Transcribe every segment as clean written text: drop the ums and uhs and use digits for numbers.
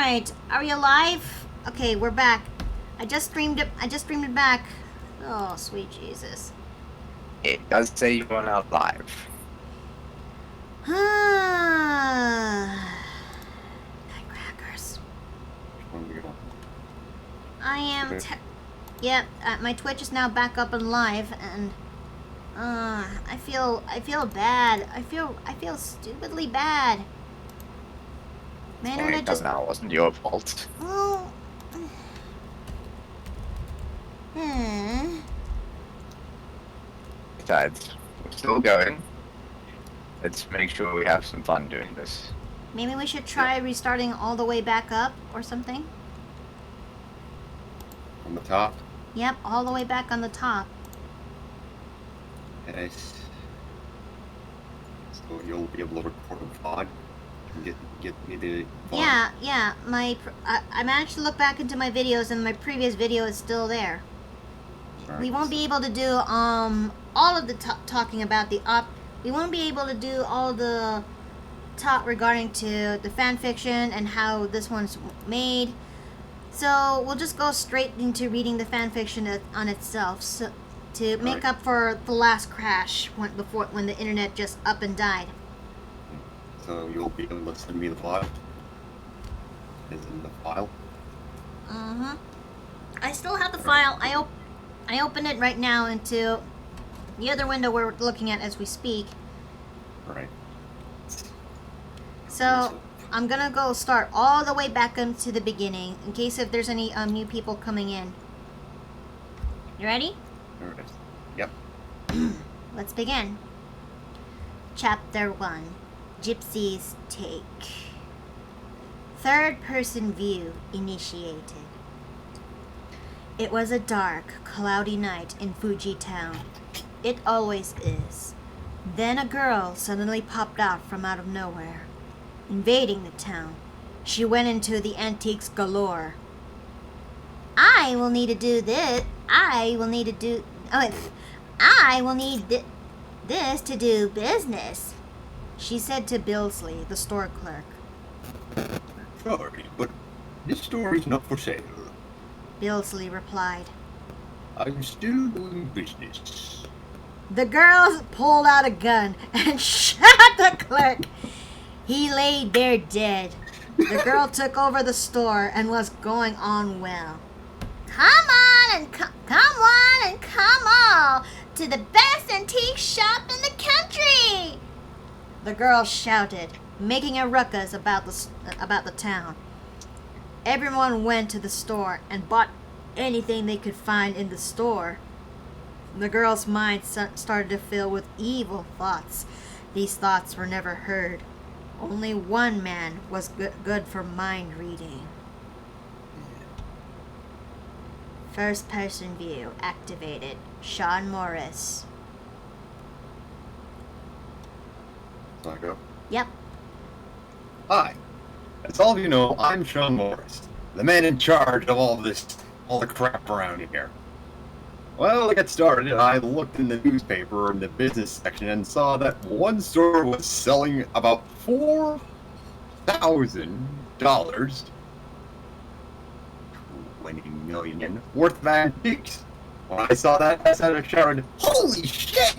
Alright, are we alive? Okay, we're back. I just streamed it back. Oh, sweet Jesus. It does say you are not live. Nutcrackers. I am. Yep, my Twitch is now back up and live, and I feel bad. I feel stupidly bad. My internet just. Now wasn't your fault. Oh. Besides, we're still going. Let's make sure we have some fun doing this. Maybe we should try restarting all the way back up or something. On the top? Yep, all the way back on the top. Yes. So you'll be able to record a VOD and get me the VOD. Yeah. I managed to look back into my videos, and my previous video is still there. Right. We won't be able to do all of the talking about the we won't be able to do all the talk regarding to the fan fiction and how this one's made. So we'll just go straight into reading the fan fiction on itself, so to make up for the last crash when the internet just up and died. So you'll be able to send me the VOD? Is in the file? I still have the file. I open it right now into the other window we're looking at as we speak. Right. So I'm gonna go start all the way back into the beginning in case if there's any new people coming in. You ready? There it is. Yep. Let's begin. Chapter 1. Gypsy's Take. Third person view initiated. It was a dark, cloudy night in Fuji Town. It always is. Then a girl suddenly popped out from out of nowhere, invading the town. She went into the antiques galore. I will need this to do business, she said to Billsley, the store clerk. Sorry, but this store is not for sale. Billsley replied. I'm still doing business. The girl pulled out a gun and shot the clerk. He lay there dead. The girl took over the store and was going on well. Come on and come all to the best antique shop in the country, the girl shouted, making a ruckus about the town. Everyone went to the store and bought anything they could find in the store. The girl's mind started to fill with evil thoughts. These thoughts were never heard. Only one man was good for mind reading. First person view activated. Sean Morris. So I go. Yep. Hi. As all of you know, I'm Sean Morris, the man in charge of all the crap around here. Well, to get started, I looked in the newspaper in the business section and saw that one store was selling about $4,000, 20 million, worth of antiques. When I saw that, I started shouting, "Holy shit!"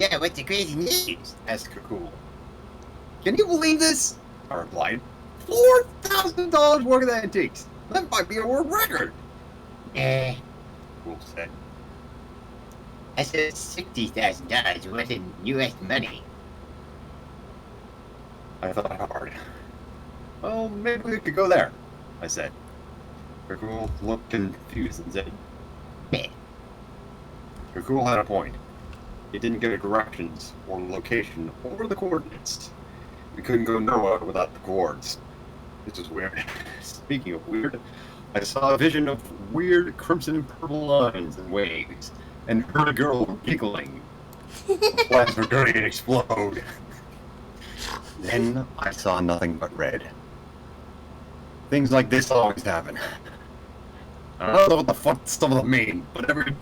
Yeah, what's the crazy news? Asked Kakul. Can you believe this? I replied. $4,000 worth of antiques. That might be a world record. Cool said. I said $60,000 worth in U.S. money. I thought hard. Well, maybe we could go there, I said. Kakul looked confused and said, Meh. Kakul had a point. He didn't get directions or location or the coordinates. We couldn't go nowhere without the coords. This is weird. Speaking of weird, I saw a vision of weird crimson and purple lines and waves, and heard a girl giggling. The flames were going to explode. Then I saw nothing but red. Things like this always happen. I don't know what the fuck some of them mean, but every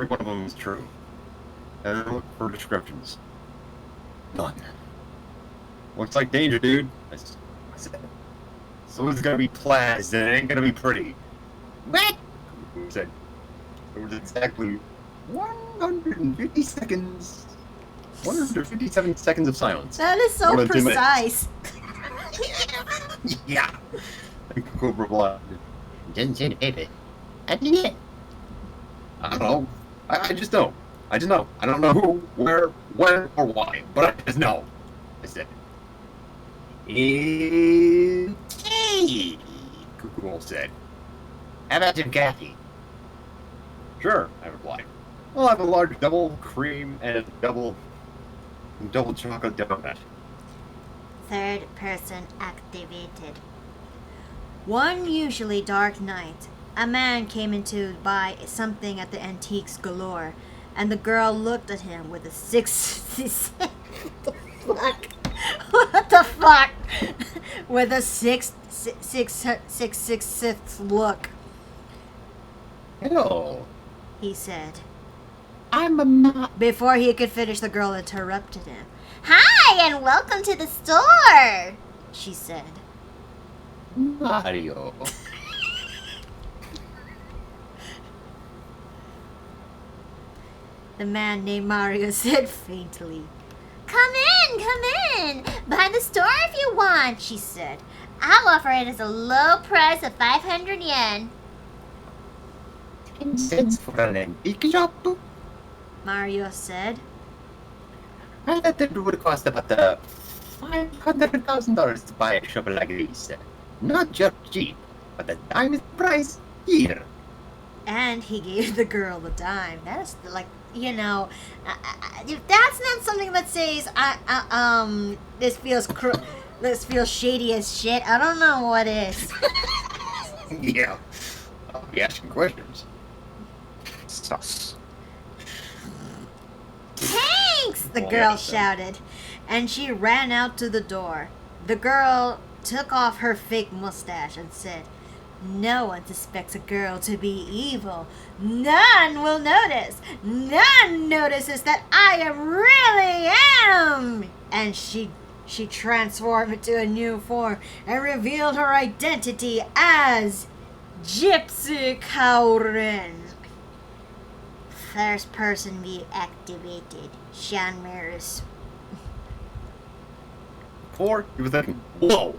one of them is true. And I looked for descriptions. None. Looks like danger, dude. I said, so it's gonna be plaz, and it ain't gonna be pretty. What? Cuckoo said, there was exactly 150 seconds. 157 seconds of silence. That is so More than 2 minutes. precise. Yeah. And Cuckoo replied, Doesn't say the paper. I did it. I don't know. I just know. I just know. I don't know who, where, when, or why, but I just know. I said, Hey! Cuckoo said, How about some coffee? sure, I replied. I'll have a large double cream and a double chocolate donut. Third person activated. One usually dark night, a man came in to buy something at the Antiques Galore, and the girl looked at him with a fuck? What the fuck? With a sixth look, Hello. he said. I'm a ma- Before he could finish, the girl interrupted him. Hi, and welcome to the store, she said. Mario. The man named Mario said faintly. Come in. Buy the store if you want, she said. I'll offer it as a low price of 500 yen. 10 cents for an antique shop? Mario said. I thought it would cost about $500,000 to buy a shop like this. Not just cheap, but the dime is the price here. And he gave the girl the dime. That's like, if that's not something that says, this feels shady as shit, I don't know what is. Yeah. I'll be asking questions. Sus. Thanks, the Well, girl yeah, so- shouted, and she ran out to the door. The girl took off her fake mustache and said, no one suspects a girl to be evil. None will notice. None notices that I really am. And she transformed into a new form and revealed her identity as Gypsy Kauren. First person view activated. Sean Maris. Before, you were thinking, whoa.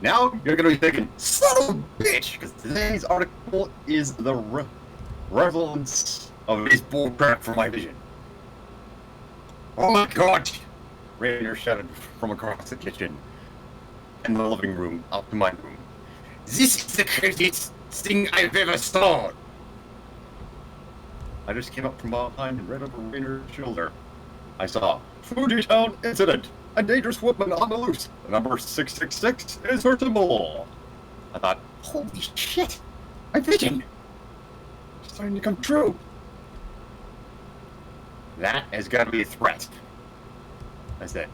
Now, you're going to be thinking, son of a bitch, because today's article is the relevance of this bullcrap for my vision. Oh my god! Rainer shouted from across the kitchen and the living room up to my room. This is the craziest thing I've ever saw! I just came up from behind and read over Rainer's shoulder. I saw Fuji Town Incident! A dangerous woman on the loose! The number 666 is her symbol! I thought, holy shit! My vision! It's starting to come true! That has got to be a threat. I said,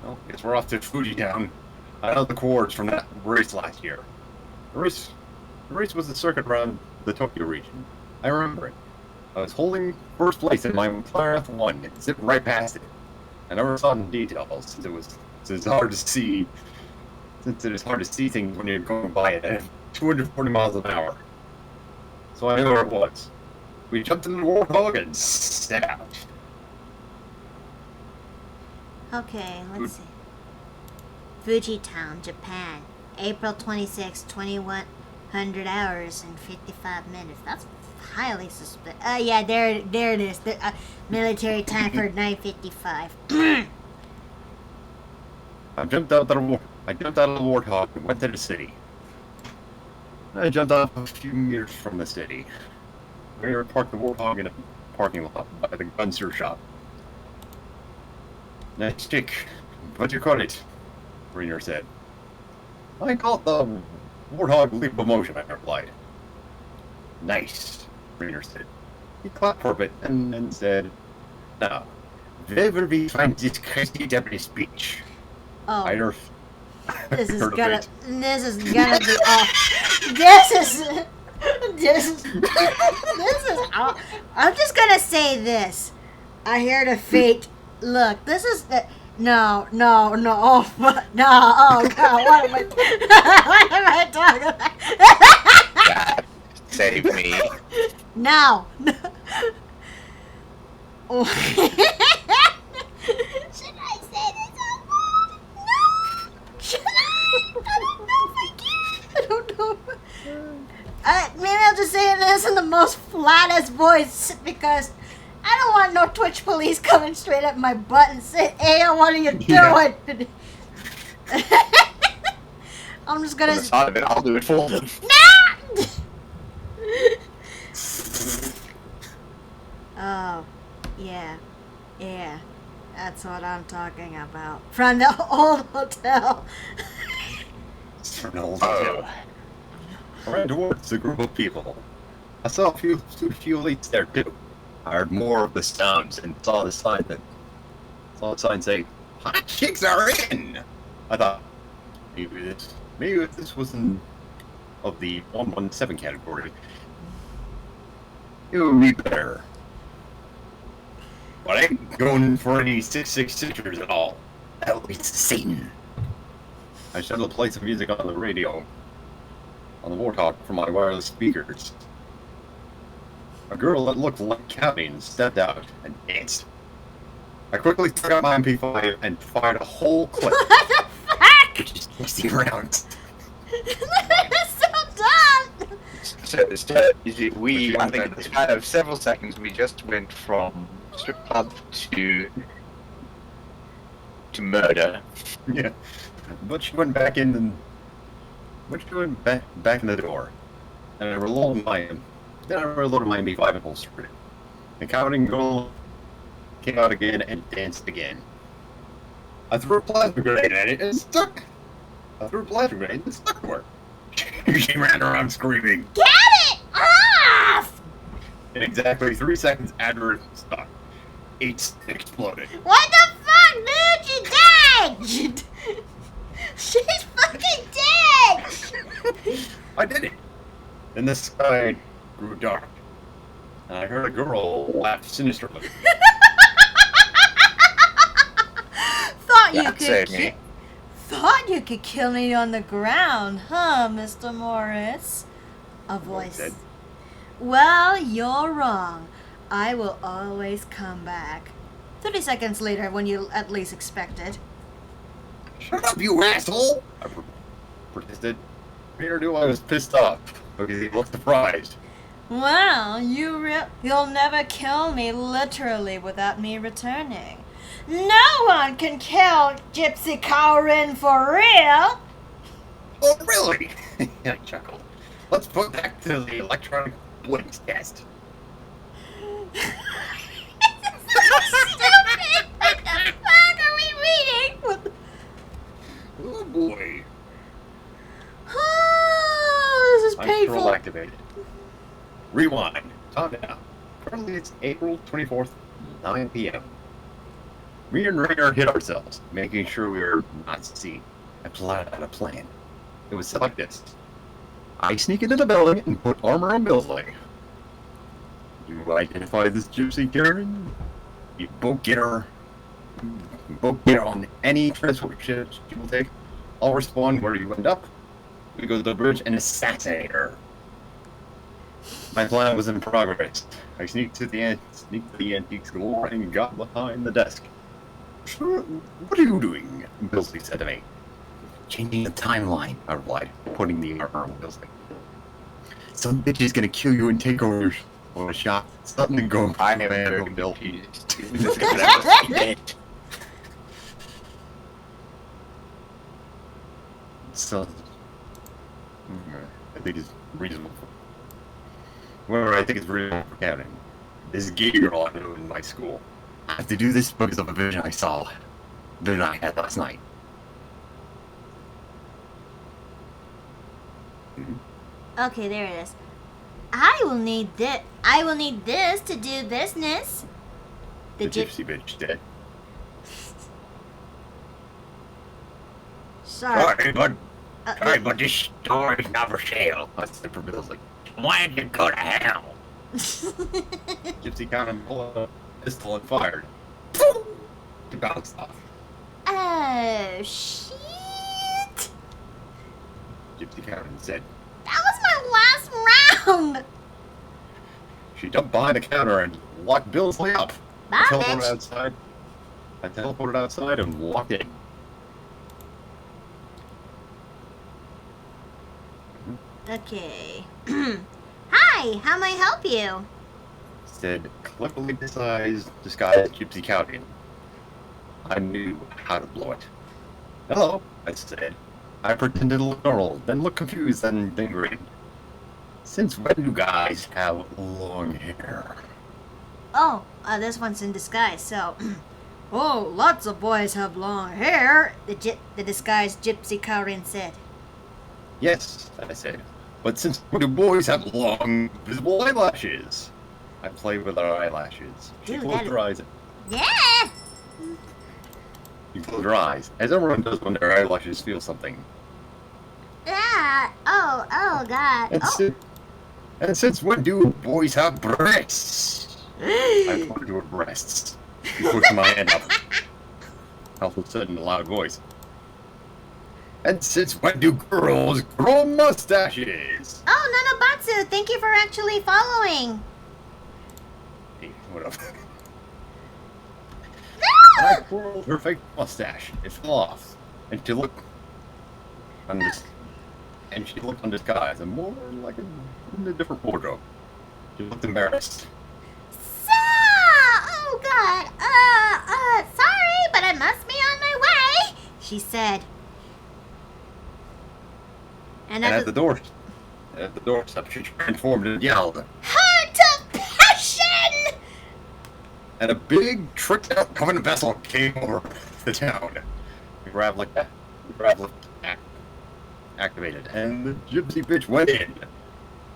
well, guess we're off to Fuji Town. I know the coords from that race last year. The race was the circuit around the Tokyo region. I remember it. I was holding first place in my entire F1 and zipped right past it. I never saw the details since it's hard to see. Since it is hard to see things when you're going by it at 240 miles an hour. So I knew where it was. We jumped into the Warthog and set out. Okay, let's see. Fuji Town, Japan. April 26, 2100 hours and 55 minutes. That's highly suspicious. Yeah, there it is. The, military time for 9:55. I jumped out of the Warthog and went to the city. I jumped off a few meters from the city. We parked the Warthog in a parking lot by the Gunster shop. Nice stick. What you call it? Rainer said. I call it the Warthog Leap of Motion, I replied. Nice, Rainer said. He clapped for a bit and then said, now, where will we find this crazy Japanese speech? Oh, I heard this is heard of gonna. it. This is gonna be. This is. I'm just gonna say this. I hear the fake. Look, this is. No, no, no, oh, no, oh god, what am I, what am I talking about? God, save me. No. Oh. Should I say this out loud? No. Should I? I don't know if I can. I don't know. Maybe I'll just say this in the most flattest voice because I don't want no Twitch police coming straight up my butt and saying, "Hey, what are you doing?" Yeah. I'm just On gonna. the side of it, I'll do it for them. Oh, yeah, yeah, that's what I'm talking about. From the old hotel. From an old Oh. hotel. I ran towards a group of people. I saw a few elites there too. I heard more of the sounds and saw the sign say, "Hot chicks are in." I thought maybe this wasn't of the 117 category. It would be better. But I ain't going for any 666ers at all. That leads to Satan. I started to play some music on the radio, on the warthog from my wireless speakers. A girl that looked like Cabin stepped out and danced. I quickly took out my MP5 and fired a whole clip, What the fuck? which is 60 rounds. That is so dumb. I think in the span of several seconds, we just went from strip club to murder. Yeah, but she went back in and back in the door, and I reloaded my MP5 and holstered it. The counting girl came out again and danced again. I threw a plasma grenade at it and it stuck. I threw a plasma grenade and it stuck to her. She ran around screaming. Get it off! In exactly 3 seconds after it stuck, 8 exploded. What the fuck, dude? She died! She's fucking dead! I did it. Then the sky grew dark, and I heard a girl laugh sinisterly. Thought you could kill me on the ground, huh, Mr. Morris? A voice. Dead. Well, you're wrong. I will always come back. 30 seconds later, when you at least expected. Shut up, you asshole! I protested. Peter knew I was pissed off because he looked surprised. Well, you'll never kill me literally without me returning. No one can kill Gypsy Cowrin for real! Oh, really? I chuckled. Let's put back to the electronic blinks test. This is so stupid! What the fuck are we reading? Oh boy. Oh, this is I'm painful. control activated. Rewind. Time now. Currently it's April 24th, 9 p.m. Me and Rainer hid ourselves, making sure we were not seen. I plotted out a plan. It was like this. I sneak into the building and put armor on Bill's leg. You identify this gypsy Karen. You both get her. Both get her on any transport ships you will take. I'll respond where you end up. We go to the bridge and assassinate her. My plan was in progress. I sneaked to the antique store and got behind the desk. What are you doing? Billsley said to me. Changing the timeline, I replied, putting the armor on Billsley. Some bitch is gonna kill you and take over a shot. Something to go. I am man, very Bill. confused. This guy was dead. So, I think it's reasonable. Whatever, I think it's reasonable for counting. This gay girl I knew in my school. I have to do this because of a vision I saw. Vision I had last night. Okay, there it is. I will need this to do business. The gypsy bitch dead. Sorry. But this story's not for sale. I said for Billsley. Why did you go to hell? Gypsy kind of pulled a pistol and fired. It bounced off. Oh, shit. Gypsy Karen said. That was my last round. She jumped behind the counter and locked Billsley up. Bye, I teleported bitch. outside. I teleported outside and walked in. Okay. Hi, how may I help you? Said cleverly disguised Gypsy Counting. I knew how to blow it. Hello, I said. I pretended to look normal, then looked confused, and then grinned. Since when do guys have long hair? Oh, this one's in disguise, so... Oh, lots of boys have long hair, the disguised Gypsy Karen said. Yes, I said. But since when do boys have long, visible eyelashes? I played with our eyelashes. She Dude, closed her eyes. Yeah! You close your eyes, as everyone does when their eyelashes feel something. Yeah! Oh, God. And, Oh. and since when do boys have breasts? I pointed to her breasts. She pushed my hand up. All of a sudden, in a loud voice. And since when do girls grow mustaches? Oh, Nanabatsu, thank you for actually following. Hey, what up? No! And I twirled her fake mustache. It fell off, and she looked undisguised, and more like in a different wardrobe. She looked embarrassed. Oh God, sorry, but I must be on my way, she said. And At the doorstep, she transformed and yelled. Heart of passion! And a big, tricked-out covenant vessel came over the town. The grav activated, and the gypsy bitch went in.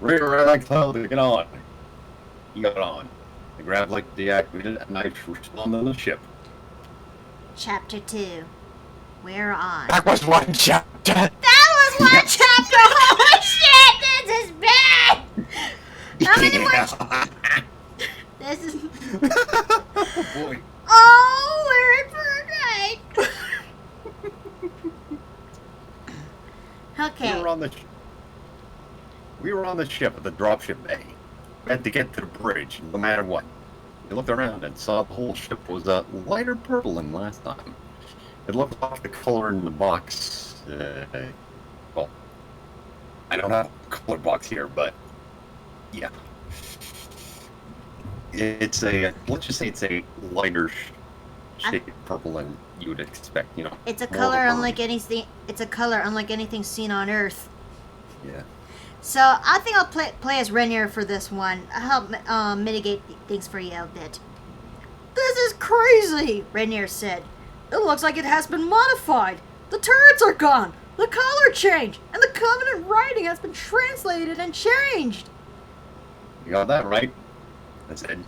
Ray like hell to get on. He got on. The grav deactivated, and I responded on the ship. Chapter 2. We're on. That was one chapter. That was one chapter! Holy shit! This is bad! How many more? This is... Oh boy. Oh, we're in for a ride! Okay. We were on the ship at the dropship bay. We had to get to the bridge, no matter what. We looked around and saw the whole ship was lighter purple than last time. It looked like the color in the box. Well, I don't have a color box here, but yeah, it's let's just say it's a lighter shade of purple than you would expect. You know, It's a more color of a unlike anything. It's a color unlike anything seen on Earth. yeah. So I think I'll play as Rainier for this one. I'll help mitigate things for you a bit. This is crazy, Rainier said. It looks like it has been modified. The turrets are gone. The color changed, and the Covenant writing has been translated and changed. You got that right. I said,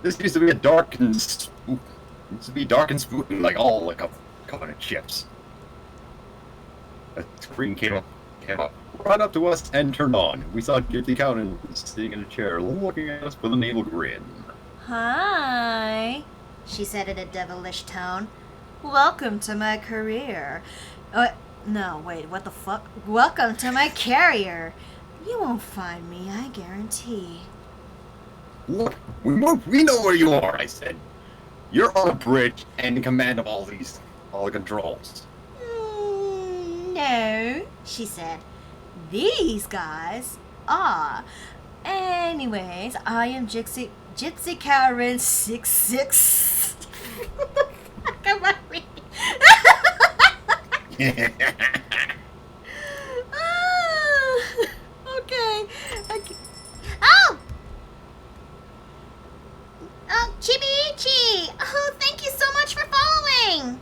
this used to be dark and spooky like all like Covenant ships. A screen came up right up to us and turned on. We saw Gypsy Conan sitting in a chair, looking at us with an evil grin. Hi, she said in a devilish tone. Welcome to my career. No, wait, what the fuck? Welcome to my carrier. You won't find me, I guarantee. Look, we know where you are, I said. You're on a bridge and in command of all the controls. No, she said. These guys are. Anyways, I am Gypsy Karen 66. What the fuck am I reading? Okay. Oh, Chibi-Ichi! Oh, thank you so much for following!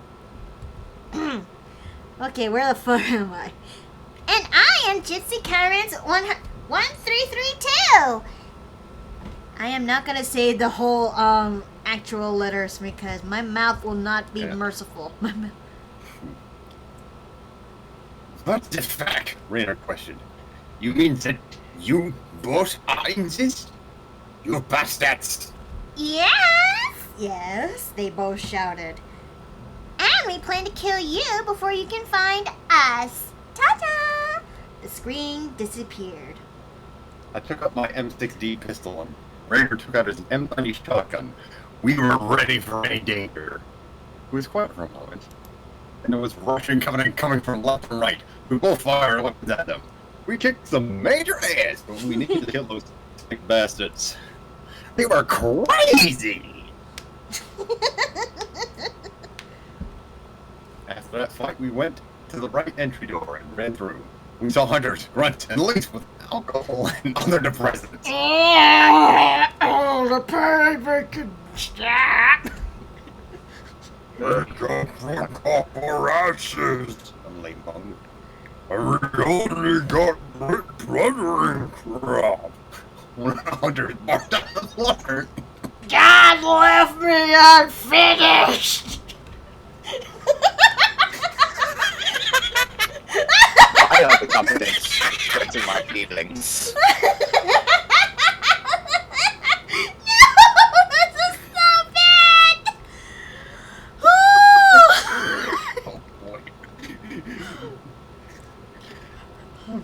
Okay, where the fuck am I? And I am Gypsy Karen's 1332! I am not gonna say the whole, actual letters because my mouth will not be merciful. What's this fact? Rainer questioned. You mean that you both are in this? You bastards! Yes! Yes, they both shouted. Aang we plan to kill you before you can find us. Ta-ta! The screen disappeared. I took up my M6D pistol and Ranger took out his M90 shotgun. We were ready for any danger. It was quiet for a moment. And it was rushing coming from left and right. We both fired weapons at them. We kicked some major ass, but we needed to kill those sick bastards. They were crazy! After that fight, we went to the right entry door and ran through. We saw hunters, grunts, and lynx with alcohol and other depressants. Oh, the pain can stop. They're from corporations, a lame bum. I only got Big Brother and crap. One hunter barked up the floor. God left me unfinished. I have the confidence expressing my feelings. No, this is so bad. Oh boy. Oh,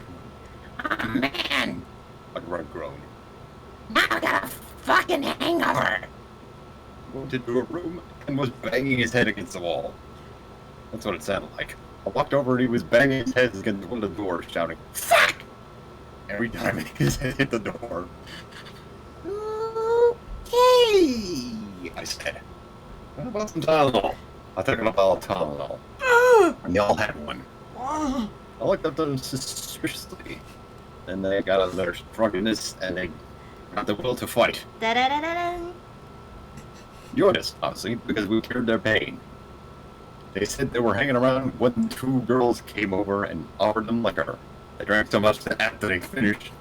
man. A grunt groaned. Now I got a fucking hangover. Went into a room and was banging his head against the wall. That's what it sounded like. I walked over and he was banging his head against one of the doors, shouting, "Fuck!" every time his head hit the door. Okay, I said. What about some Tylenol? I took a bottle of Tylenol. And they all had one. I looked at them suspiciously. Then they got out of their drunkenness and they got the will to fight. Da-da-da-da-da. You noticed, obviously, because we cured their pain. They said they were hanging around when two girls came over and offered them liquor. They drank so much that after they finished,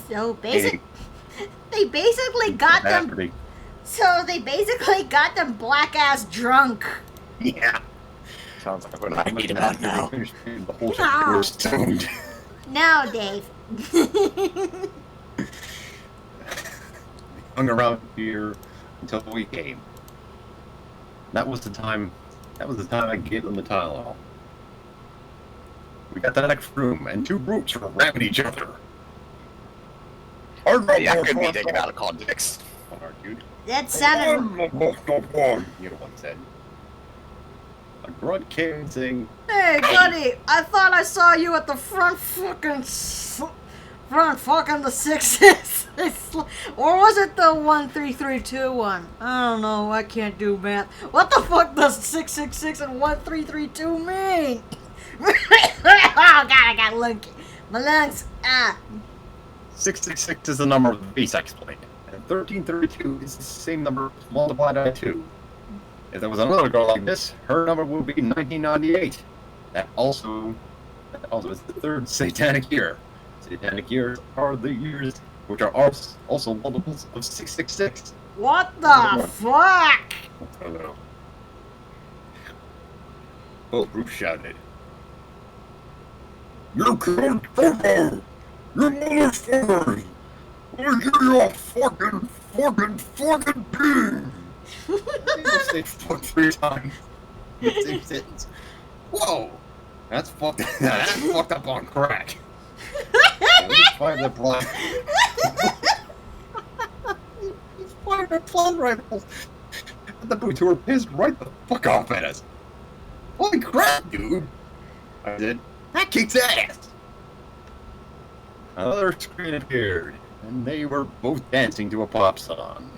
So they basically got them. after they, So they basically got them black ass drunk. yeah. Sounds like what I need After about they now. finished, the whole ship, they were stoned. No, Dave. Hung around here until we came. That was the time I gave them the Tylenol. We got to the next room, and two groups were ramming each other. Yeah, I couldn't be taken out of context. One argued. That sounded. Neither one said. A grunt came saying, Hey, buddy, I thought I saw you at the front fucking the 666. Or was it the 13321 one? I don't know, I can't do math. What the fuck does 666 and 1332 mean? Oh god, I got lunky. My lungs, 666 is the number of the V-sex plane, and 1332 is the same number multiplied by 2. If there was another girl like this, her number would be 1998. That also is the third satanic year. Satanic years are the years which are also multiples of 666. What the fuck? I don't know. Both groups shouted, "You killed Turbo! You motherfuckers! I'll give you a fucking bean!" People say fuck 3 times in the same sentence. Whoa! That's fucked up on crack. He's fired the blind. He's fired the blonde rifles. And the boots who were pissed right the fuck off at us. Holy crap, dude! I said, that kicks ass! Another screen appeared, and they were both dancing to a pop song.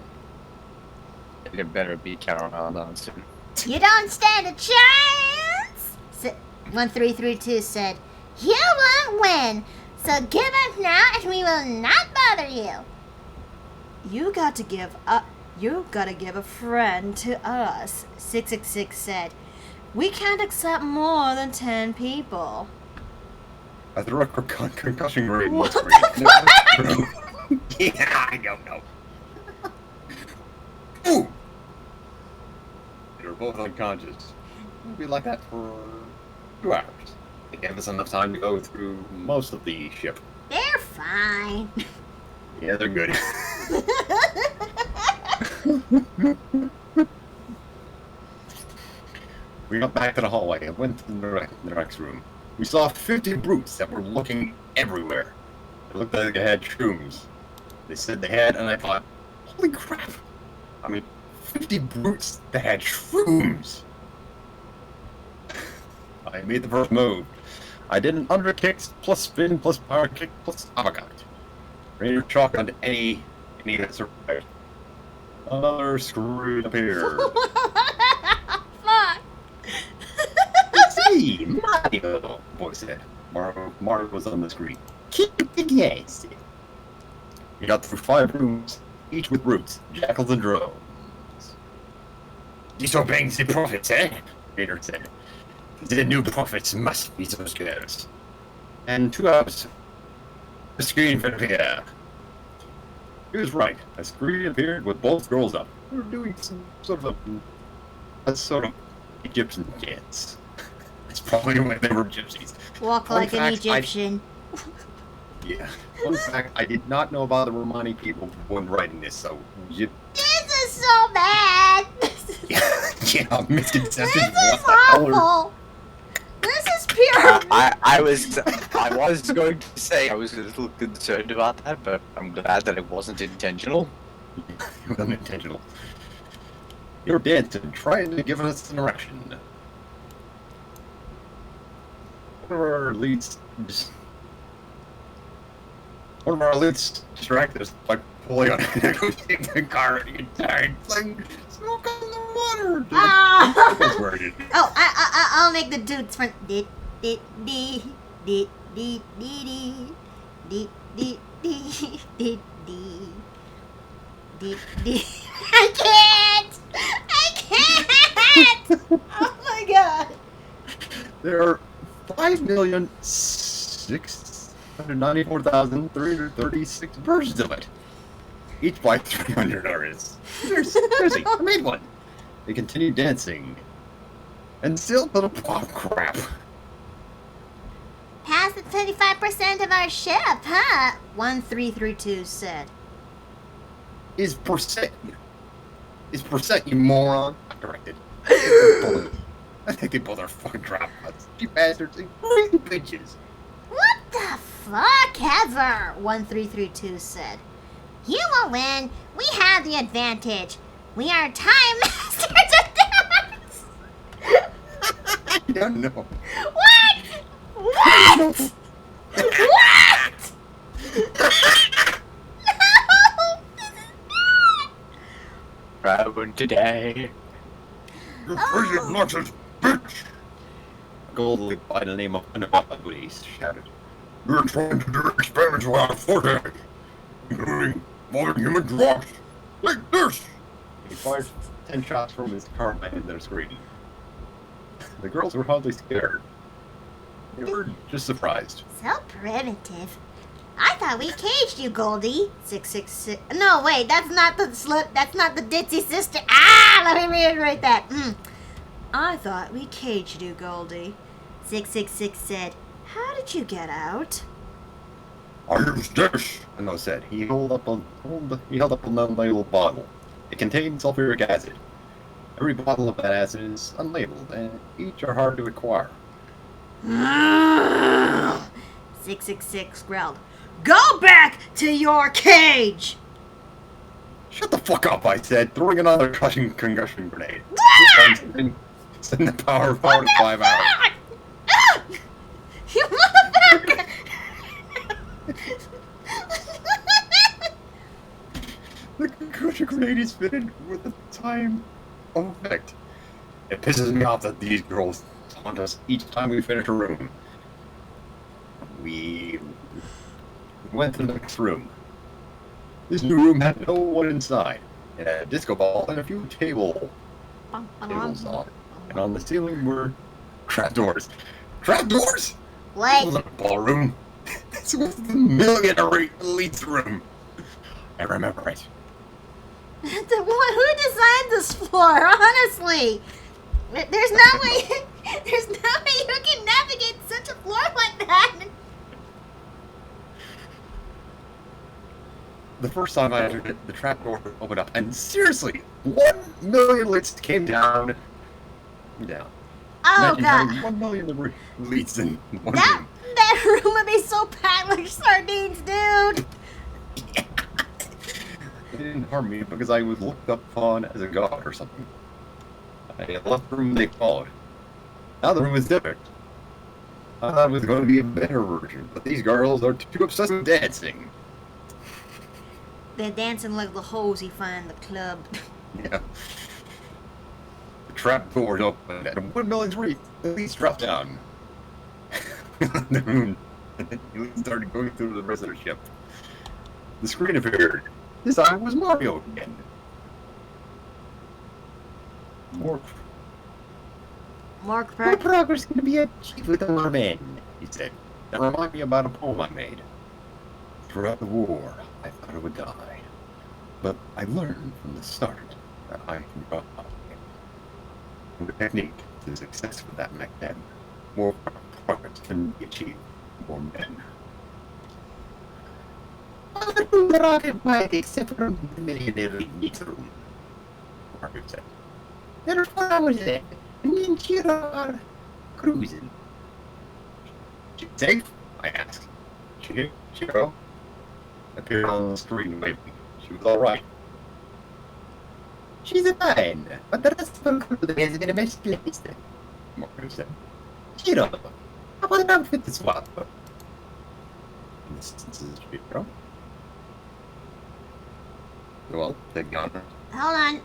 It better be Carol soon. You don't stand a chance! 1332 said, you won't win, so give up now and we will not bother you. You gotta give a friend to us, 666 said. We can't accept more than 10 people. I threw a concussion grenade in What the the screen. Yeah, I don't know. Ooh! They were both unconscious. We'll be like that for 2 hours. They gave us enough time to go through most of the ship. They're fine. Yeah, they're good. We got back to the hallway and went to the next room. We saw 50 brutes that were looking everywhere. It looked like they had shrooms. They said they had, and I thought, holy crap! I mean, 50 brutes that had shrooms! I made the first move. I did an underkick, plus spin, plus power kick, plus uppercut. Ready to chalk onto any that survived. Another screen appeared. Fuck. See, Mario, boy said. Mario was on the screen. Keep the yes. We got through 5 rooms, each with brutes, jackals, and drones. Disobeying the prophets, eh? Vader said. The new prophets must be so scarce. And 2 hours. The screen will appear. He was right. A screen appeared with both girls up. They were doing some sort of Egyptian dance. It's probably when they were gypsies. Walk Fun like an fact, Egyptian. Yeah. Fun fact, I did not know about the Romani people when writing this, so This is so bad. yeah, misconceptions. This is awful. This is pure. I was going to say I was a little concerned about that, but I'm glad that it wasn't intentional. It wasn't intentional. You're dancing, trying to give us an erection. One of our leads distracted us by pulling on the car and he died. Like, smoke on the water. Ah. Like, Oh, I'll make the dudes front. Dee dee dee dee dee dee dee dee dee dee dee dee dee. I can't. Oh my god. there are 5,694,336 versions of it. Each by 300 artists. Seriously, I made one. They continue dancing. And still put a pop crap. Past the 25% of our ship, huh? 1332 said. Is percent, you moron? I corrected. I think they both are fucking drop nuts. You bastards and crazy bitches. What the fuck ever? 1332 said. You will win. We have the advantage. We are time masters of dance. I don't know. What? What? What? No! This is bad! Proud today. You're crazy obnoxious bitch! A gold by the name of Anabaguri shouted. You're trying to do experiments without forte, including modern human drops, like this! He fired 10 shots from his carbine in their screen. The girls were hardly scared. They were just surprised. So primitive. I thought we caged you, Goldie. 666. No, wait, that's not the slut. That's not the ditzy sister. Ah, let me reiterate that. I thought we caged you, Goldie. 666 said, how did you get out? I used this, Anno said. He held up a non-labeled bottle. It contained sulfuric acid. Every bottle of that acid is unlabeled, and each are hard to acquire. 666 growled, go back to your cage! Shut the fuck up, I said, throwing another concussion grenade. Send the power forward to 5 hours. Ah! You motherfucker! The concussion grenade is fitted with a time of effect. It pisses me off that these girls taunt us each time we finish a room. We went to the next room. This new room had no one inside. It had a disco ball and a few tables on it. And on the ceiling were trapdoors. Trapdoors? What? This wasn't a ballroom. This was the millionaire elite's room. I remember it. Who designed this floor? Honestly, there's no way. There's no way you can navigate such a floor like that. The first time I entered it, the trapdoor opened up, and seriously, 1 million lights came down. Oh Imagine god. having 1 million leads in one That room. that room would be so packed like sardines, dude. They didn't harm me because I was looked upon as a god or something. I left the room they followed. Now the room is different. I thought it was going to be a better version, but these girls are too obsessed with dancing. They're dancing like the hoes he find in the club. Yeah. The trap door is open and 1 million's reach. The leads drop down. The moon. He started going through the rest of the ship. The screen appeared. This time was Mario again. More progress can be achieved with our men, he said. That reminded me about a poem I made. Throughout the war, I thought I would die. But I learned from the start that I can draw. The technique to success with that back then. More progress can be achieved. More men. Except for the millionaire in this room, Margaret said. There are flowers there, and me and Chiro are cruising. She safe? I asked. Chiro appeared on the screen and waved me. She was alright. She's fine, but the rest of her crew has been misplaced, Margaret said. Chiro, how about an outfit swap? This is Chiro. Well, take the honor. Hold on.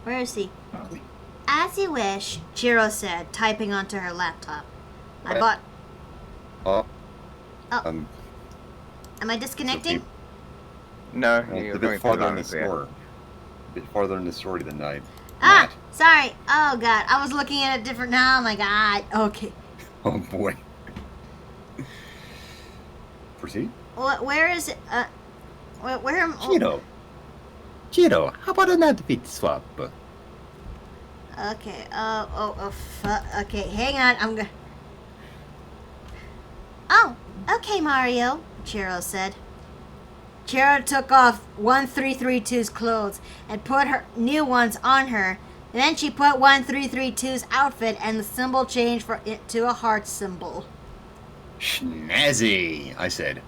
Where is he? As you wish, Chiro said, typing onto her laptop. I bought... Oh. Oh. Am I disconnecting? No, Well, you're a going bit farther in the through that, story. A bit farther in the story than I. Ah, sorry. Oh god, I was looking at it different now. Oh my god. Okay. Oh boy. Proceed. Where is it? Where am? Chiro, how about an outfit swap? Okay. Fuck. Okay, hang on. I'm gonna. Oh, okay, Mario. Chiro said. Chiro took off 1332's clothes and put her new ones on her. And then she put 1332's outfit and the symbol changed for it to a heart symbol. Snazzy, I said.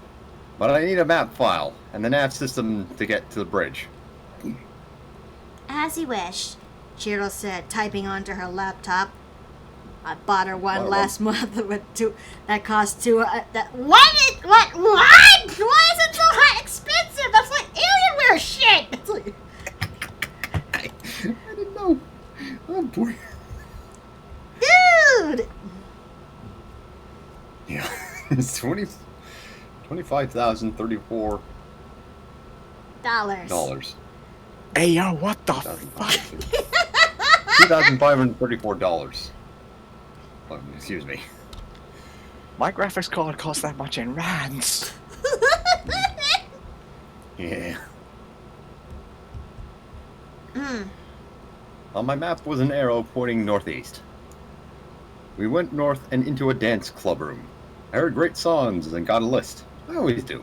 But I need a map file and the nav system to get to the bridge. As you wish, Chiro said, typing onto her laptop. I bought her one last month with that cost what? Why is it so high expensive? That's like Alienware shit. That's like... I didn't know. Oh boy. Dude. Yeah, it's $25,034. Hey yo, what the fuck? $2,534. Oh, excuse me. My graphics card costs that much in rands. Yeah. On my map was an arrow pointing northeast. We went north and into a dance club room. I heard great songs and got a list. I always do.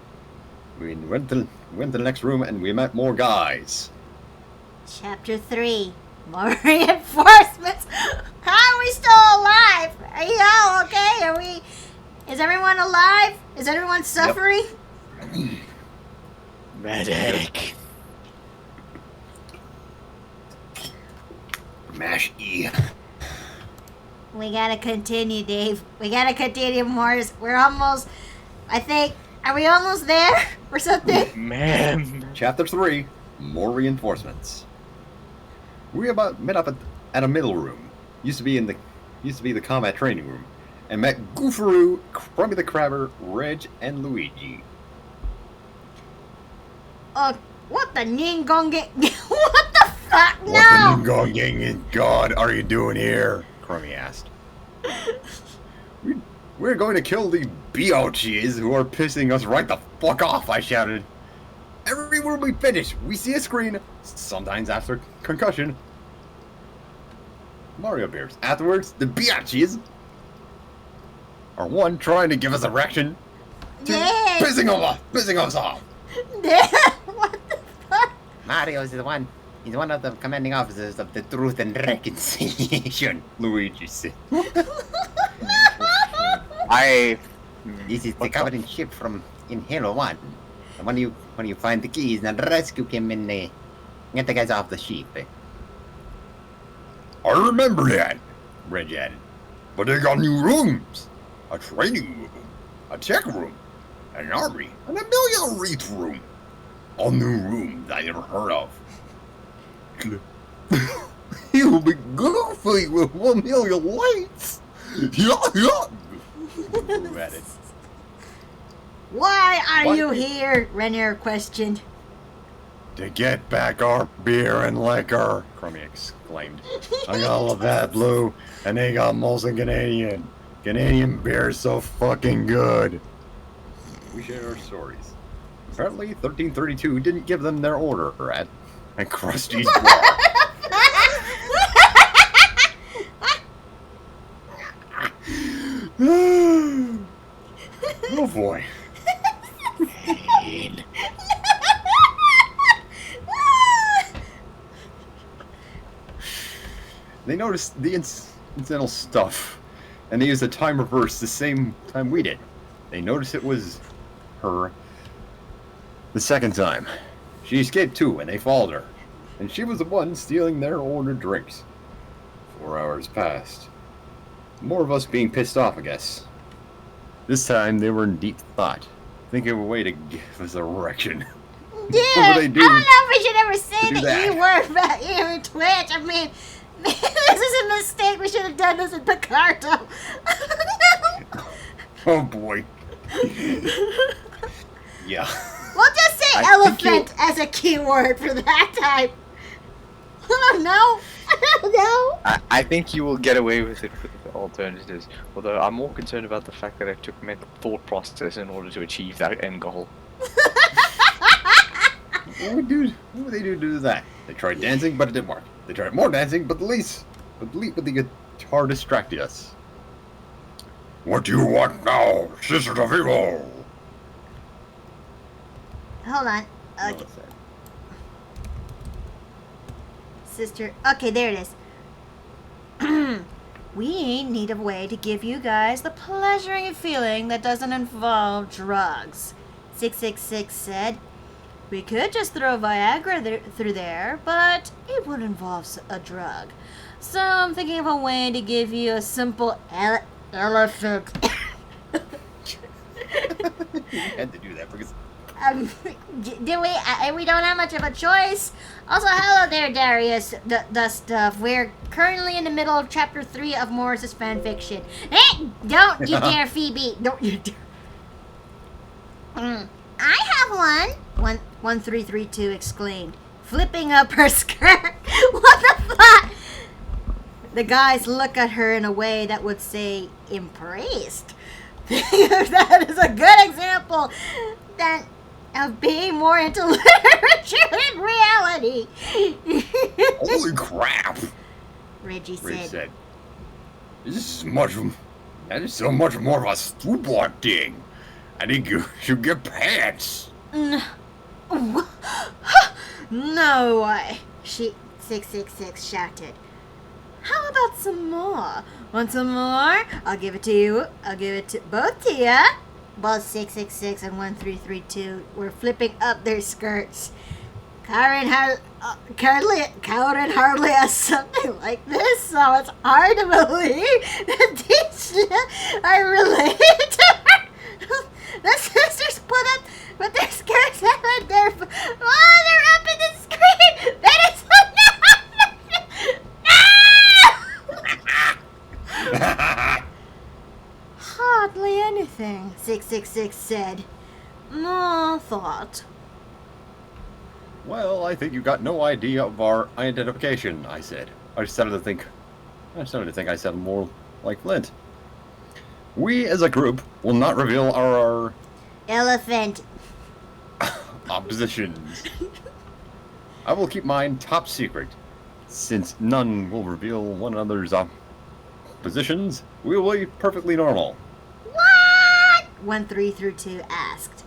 We went to the next room and we met more guys. Chapter 3. More reinforcements. How are we still alive? Are you all okay? Is everyone alive? Is everyone suffering? Yep. Medic. Mash E. We gotta continue, Dave. We gotta continue, Morris. We're almost, I think, are we almost there or something? Man. Chapter 3. More reinforcements. We met up at a middle room. Used to be the combat training room, and met Goofaroo, Crummy the Crabber, Reg, and Luigi. What the Ningonge? What the fuck? No! What the Ningonge God are you doing here? Crummy asked. We're going to kill the biatches who are pissing us right the fuck off, I shouted. Everywhere we finish, we see a screen, sometimes after concussion. Mario bears. Afterwards, the biatches are one, trying to give us a erection, two, Yeah. pissing us off. Yeah. What the fuck? Mario's the one. He's one of the commanding officers of the Truth and Reconciliation, Luigi said. This is the Covenant ship from in Halo 1. And when you find the keys, then rescue him and get the guys off the ship. I remember that. Reg added. But they got new rooms. A training room, a tech room, an army, and a million wreath room. All new rooms I never heard of. You'll be goofy with 1 million lights. Yeah. Who added. Why are What? you here? Rainier questioned. To get back our beer and liquor, Crummy exclaimed. I got all of that, Blue, and they got Molson Canadian. Canadian beer is so fucking good. We share our stories. Apparently, 1332 didn't give them their order at Krusty's bar. Oh boy. They noticed the incidental stuff, and they used the time reverse the same time we did. They noticed it was her the second time. She escaped too, and they followed her. And she was the one stealing their ordered drinks. 4 hours passed. More of us being pissed off, I guess. This time they were in deep thought, thinking of a way to give us a erection. Yeah, What would they do I don't know if we should ever say do the that? E word about here in Twitch. I mean, this is a mistake. We should have done this in Picardo. Oh boy. Yeah. We'll just say I think elephant as a keyword for that type. I don't know. I don't know. I think you will get away with it with the alternatives. Although I'm more concerned about the fact that it took mental thought process in order to achieve that end goal. What would they do to do that? They tried dancing, but it didn't work. They tried more dancing, but the guitar distracted us. What do you want now, Sisters of Evil? Hold on. No, Okay, it's sad. sister. Okay, there it is. We need a way to give you guys the pleasuring feeling that doesn't involve drugs. 666 said. We could just throw Viagra through there, but it would involve a drug. So I'm thinking of a way to give you a simple elephant. You had to do that because Do we don't have much of a choice. Also, hello there, Darius. The stuff. We're currently in the middle of chapter 3 of Morris's fanfiction. Hey, don't you dare, Phoebe. Don't you dare. I have one. 1332 exclaimed, flipping up her skirt. What the fuck? The guys look at her in a way that would say impressed. That is a good example of being more into literature than reality. Holy crap! Reggie Rich said. said, That is so much more of a stupid thing. I think you should get pants. No way, 666 shouted. How about some more? Want some more? I'll give it to you. I'll give it to both to you. Both 666 and 1332 were flipping up their skirts. Karen hardly has something like this, so it's hard to believe that these are related to her. The sisters put their skirts up and they're up in the screen. That is hardly anything, 666 said. More thought. well, I think you got no idea of our identification, I said. I started to think I sounded more like Flint. We, as a group, will not reveal our Elephant. oppositions. I will keep mine top secret. Since none will reveal one another's oppositions, we will be perfectly normal. What? 1332 asked.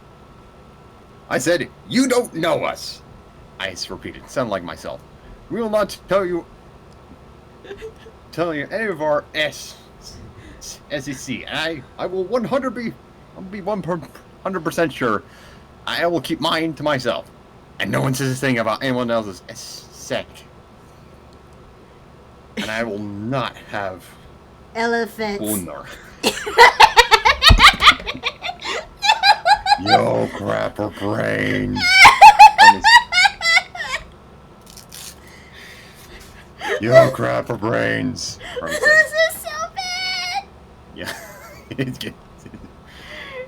I said, you don't know us. I repeated, sound like myself. We will not tell you any of our SEC. I will 100% sure I will keep mine to myself. And no one says a thing about anyone else's SEC. And I will not have Elephants. Unar. Yo, crapper brains. Yo, crapper brains. This is so bad. Yeah.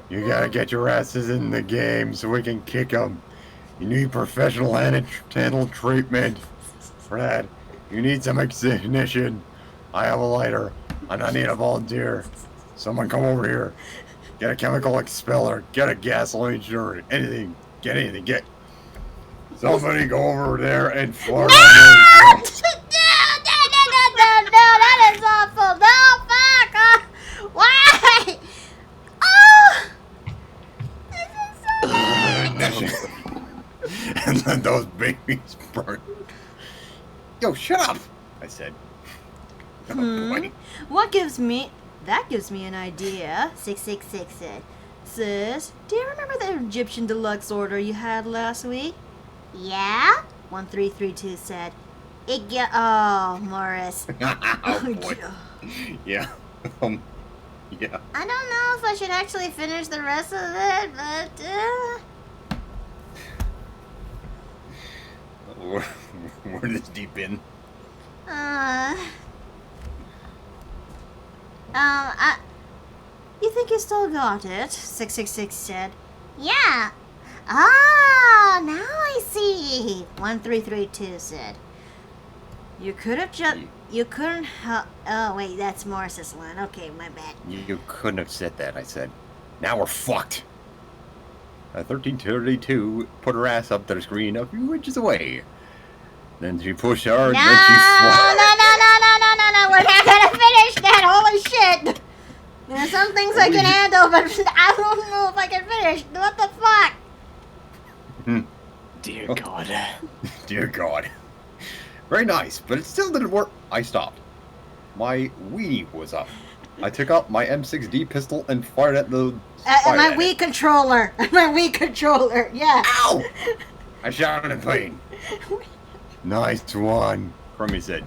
You gotta get your asses in the game so we can kick them. You need professional handle treatment for that. You need some ignition. I have a lighter, and I need a volunteer. Someone come over here. Get a chemical expeller. Get a gasoline sure. Anything. Get anything. Get. Somebody go over there and fart on those. No, that is awful. No, fuck. Why? Oh, this is so bad. And then those babies burn. Yo, shut up! I said. Oh, boy. That gives me an idea. 666 said. Sis, do you remember the Egyptian deluxe order you had last week? Yeah? 1332 said. Oh, Morris. Oh, boy. Yeah. Yeah. I don't know if I should actually finish the rest of it, but We're this deep in. You think you still got it? 666 said. Yeah. Ah, now I see. 1332 said. You could have you couldn't help. Oh, wait, that's Morris's line. Okay, my bad. You couldn't have said that, I said. Now we're fucked. 1332 put her ass up to the screen a few inches away. Then she pushed hard, No, then she no. We're not gonna finish that. Holy shit. There's some things I can handle, but I don't know if I can finish. What the fuck? Dear God. Dear God. Very nice, but it still didn't work. I stopped. My Wii was up. I took out my M6D pistol and fired at the... My Wii controller. My Wii controller, yeah. Ow! I shouted in pain. Nice one, Crummy said.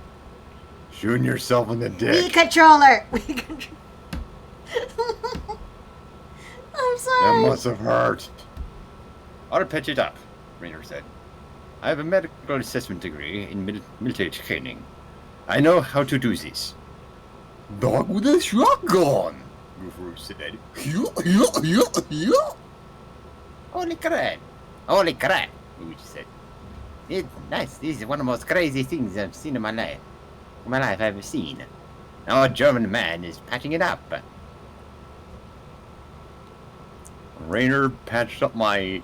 Shooting yourself in the dick. Wii controller. Wii controller. I'm sorry. That must have hurt. I'll patch it up, Rainer said. I have a medical assessment degree in military training. I know how to do this. Dog with a shotgun, Guru said. Holy crap. Holy crap, Luigi said. It's nice. This is one of the most crazy things I've seen in my life. I've ever seen. Now a German man is patching it up. Rainer patched up my...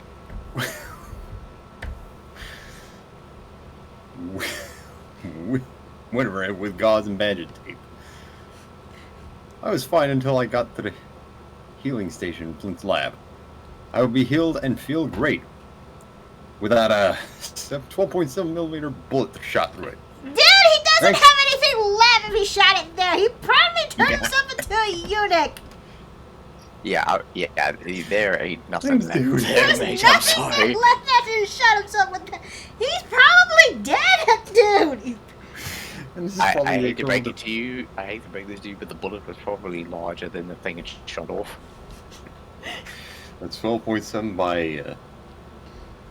whatever, with gauze and bandage tape. I was fine until I got to the healing station in Flint's lab. I would be healed and feel great without a 12.7mm bullet shot through it. Dude, he doesn't have anything left if he shot it there. He probably turned himself into a eunuch. Yeah, there ain't nothing left. Dude. There's Mate, nothing I'm sorry. left after he shot himself with that. He's probably dead, dude. And this is I probably hate to break equivalent it to you. I hate to break this to you, but the bullet was probably larger than the thing it shot off. That's 12.7 by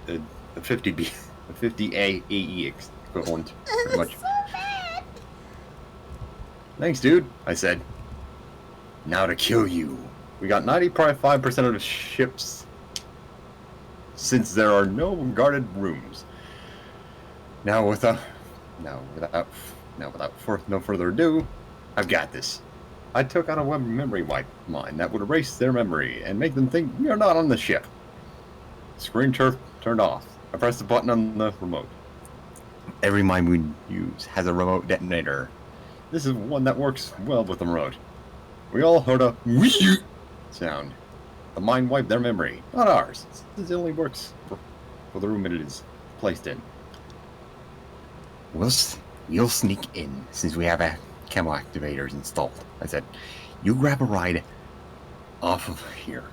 the 50B, the 50 AE equivalent, pretty much. So bad. Thanks, dude, I said. Now to kill you. We got 95% of the ships since there are no guarded rooms. Now without no further ado, I've got this. I took out a web memory wipe mine that would erase their memory and make them think we are not on the ship. Screen turned off. I pressed the button on the remote. Every mine we use has a remote detonator. This is one that works well with the remote. We all heard a whee sound. The mine wiped their memory, not ours. This only works for the room it is placed in. You'll sneak in since we have a camo activators installed. I said, you grab a ride off of here.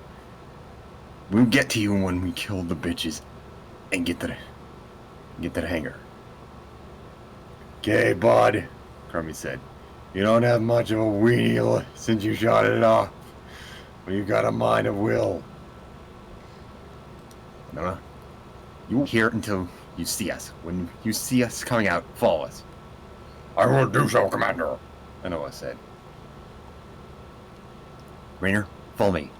We'll get to you when we kill the bitches and get to the hangar. Okay, bud, Crummy said. You don't have much of a weenie since you shot it off. But you got a mind of will. No, you won't hear it until you see us. When you see us coming out, follow us. I will do so, Commander, Anoa said. Rainer, follow me.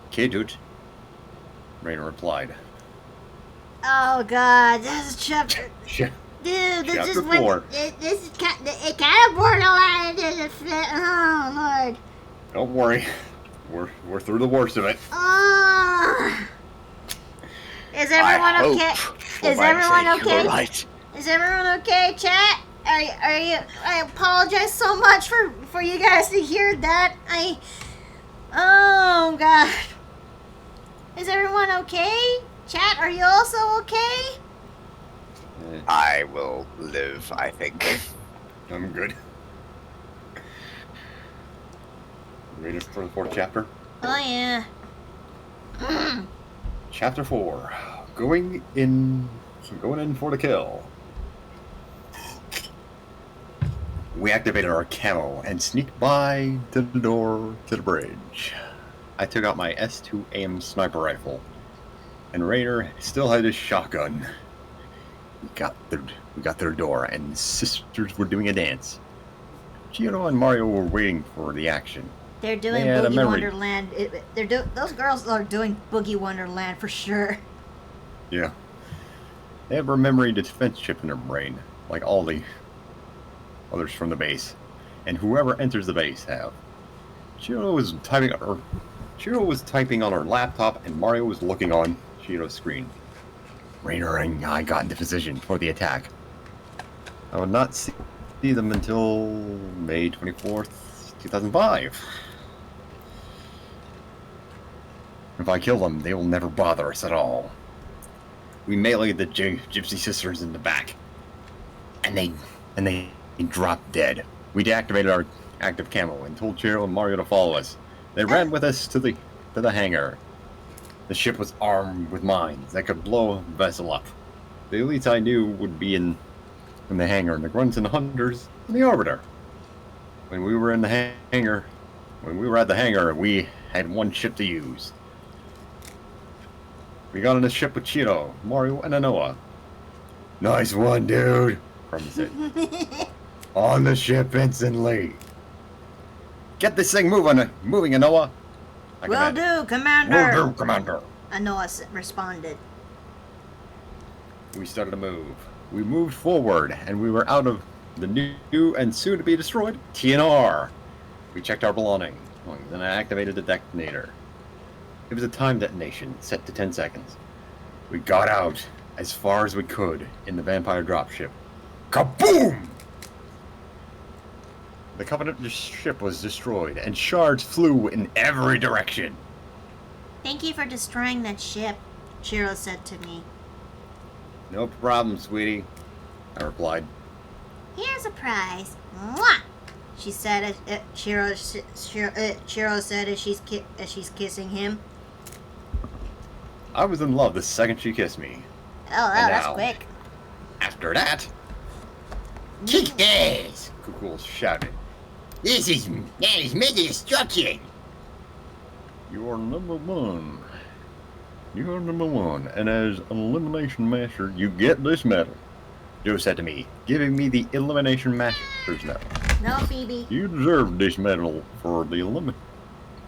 Okay, dude. Rainer replied. Oh God, this is chapter. Shit. Dude, this Chapter is when 4. this is it kind of borderline. Oh Lord. Don't worry. We're through the worst of it. Oh. Is everyone okay? Is everyone okay? Right. Is everyone okay, chat? Are you? I apologize so much for you guys to hear that. Oh God. Is everyone okay? Chat, are you also okay? I will live, I think. I'm good. Ready for the 4th chapter? Oh yeah. Chapter 4. Going in for the kill. We activated our camo and sneaked by to the door to the bridge. I took out my S2 AM sniper rifle, and Rainer still had his shotgun. We got their door, and the sisters were doing a dance. Chino and Mario were waiting for the action. They're doing They had a Boogie memory. Wonderland. Those girls are doing Boogie Wonderland for sure. Yeah. They have a memory defense chip in their brain, like all the others from the base. And whoever enters the base have. Chiro was typing on her laptop, and Mario was looking on Chiro's screen. Rainer and I got into position for the attack. I would not see them until May 24th, 2005. If I kill them, they will never bother us at all. We meleeed the Gypsy sisters in the back, and they dropped dead. We deactivated our active camo and told Chiro and Mario to follow us. They ran with us to the hangar. The ship was armed with mines that could blow a vessel up. The elites I knew would be in the hangar, and the grunts and the hunters in the orbiter. When we were at the hangar, we had one ship to use. We got on the ship with Chiro, Mario, and Anoa. Nice one, dude, Crumb said. On the ship instantly. Get this thing moving, Anoa. Will do, Commander. Will do, Commander. Anoa responded. We started to move. We moved forward, and we were out of the new and soon-to-be destroyed TNR. We checked our belongings, and I activated the detonator. It was a time detonation, set to 10 seconds. We got out as far as we could in the vampire dropship. Kaboom! The Covenant ship was destroyed, and shards flew in every direction. Thank you for destroying that ship, Chiro said to me. No problem, sweetie, I replied. Here's a prize. Mwah! She said. Chiro said as she's kissing him. I was in love the second she kissed me. Oh, And that's now- quick. After that, Kickers! Kukul shouted. That is mega destruction! You're number one. You're number one, and as an elimination master, you get this medal. Joe said to me, giving me the elimination master's medal. No, Phoebe. You deserve this medal for the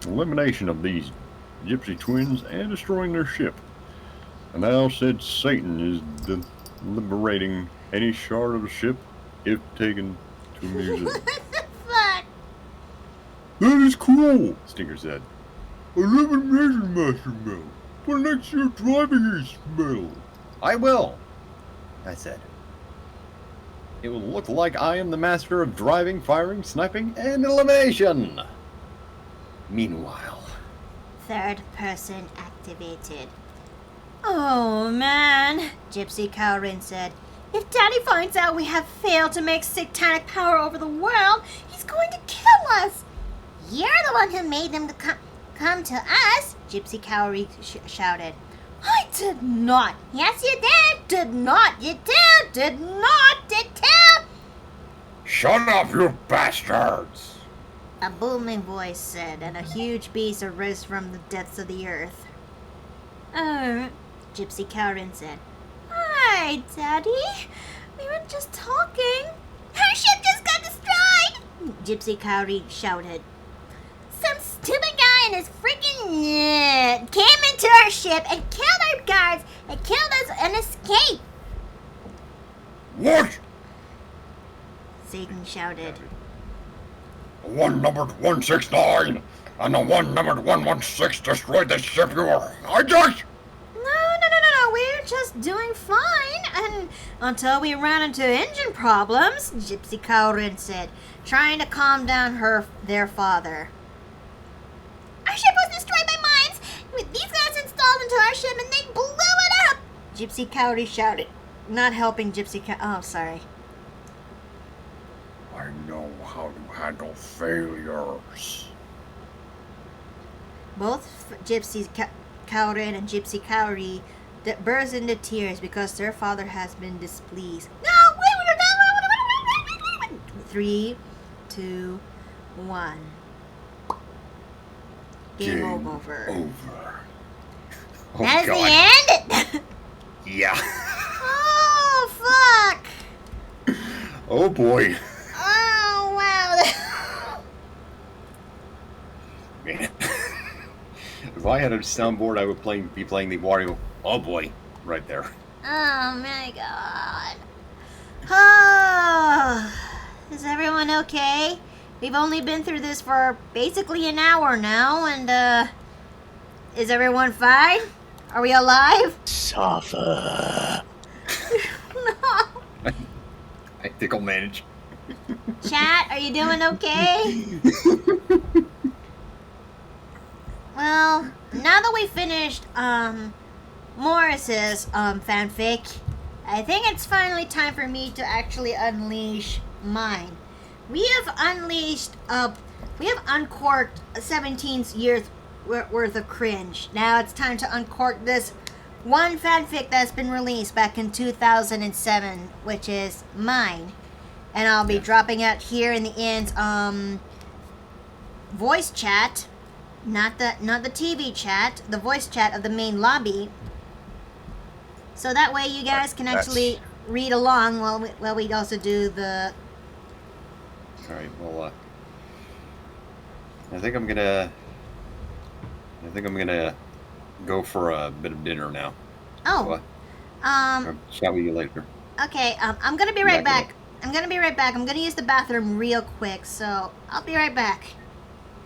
elimination of these gypsy twins and destroying their ship. And thou said Satan is liberating any shard of the ship if taken to a museum. What the fuck? That is cool, Stinker said. Elimination master medal. Put next to your driving ace medal. I will, I said. It will look like I am the master of driving, firing, sniping, and elimination. Meanwhile, Third person activated. Oh man, Gypsy Cowrin said. If Daddy finds out we have failed to make satanic power over the world, he's going to kill us. You're the one who made them to come to us, Gypsy Cowrie shouted. I did not. Yes, you did. Did not. You did. Did not. Did tell. Shut up, you bastards! A booming voice said, and a huge beast arose from the depths of the earth. Gypsy Cowrie said. Hi, Daddy. We were just talking. Our ship just got destroyed! Gypsy Cowrie shouted. Some stupid guy and his freaking came into our ship and killed our guards and killed us and escaped. What? Satan shouted. The one numbered 169 and the one numbered 116 destroyed the ship you were hijacked! No, we're just doing fine, and until we ran into engine problems, Gypsy Cowrie said, trying to calm down their father. Our ship was destroyed by mines! With these guys installed into our ship and they blew it up! Gypsy Cowrie shouted, not helping Gypsy Oh, sorry. I know how to handle failures. Both Gypsy Cowrie and Gypsy Cowrie burst into tears because their father has been displeased. No! 3, 2, 1. Game over. Oh, That is God. the end? Yeah. Oh, fuck! Oh, boy. Oh, wow. Man. If I had a soundboard, I would be playing the Wario. Oh, boy. Right there. Oh, my God. Oh, is everyone okay? We've only been through this for basically an hour now, and, is everyone fine? Are we alive? Suffer. No. I think I'll manage. Chat, are you doing okay? Well, now that we finished, Morris's, fanfic, I think it's finally time for me to actually unleash mine. We have unleashed, we have uncorked 17 years worth of cringe. Now it's time to uncork this one fanfic that's been released back in 2007, which is mine. And I'll be dropping it here in the end, voice chat, not the TV chat, the voice chat of the main lobby. So that way you guys can actually read along while we also do the... Alright, well, I think I'm gonna go for a bit of dinner now. Oh, What? I'll chat with you later. okay, I'm gonna be right back. I'm gonna use the bathroom real quick, so I'll be right back.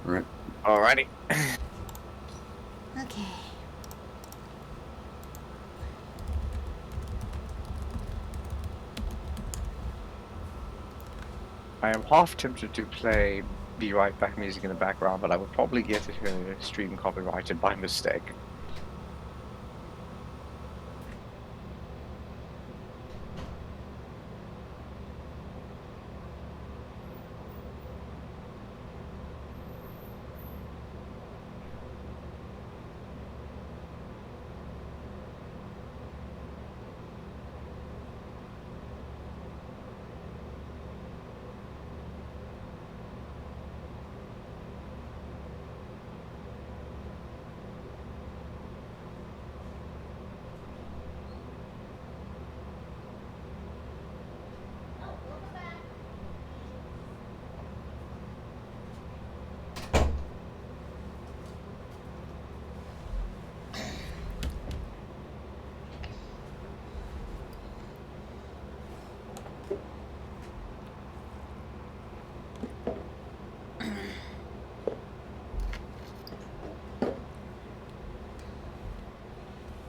Alright. Alrighty. Okay. I am half tempted to play Be Right Back music in the background, but I would probably get it stream copyrighted by mistake.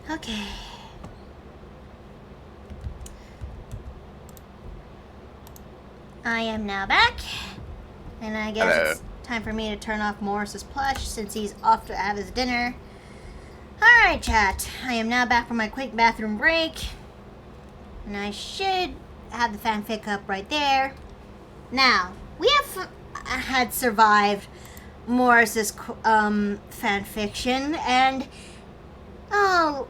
Okay. I am now back, and I guess Hello. it's time for me to turn off Morris's plush since he's off to have his dinner. Alright, chat. I am now back from my quick bathroom break. And I should have the fanfic up right there. Now, we have had survived Morris's fanfiction, and oh,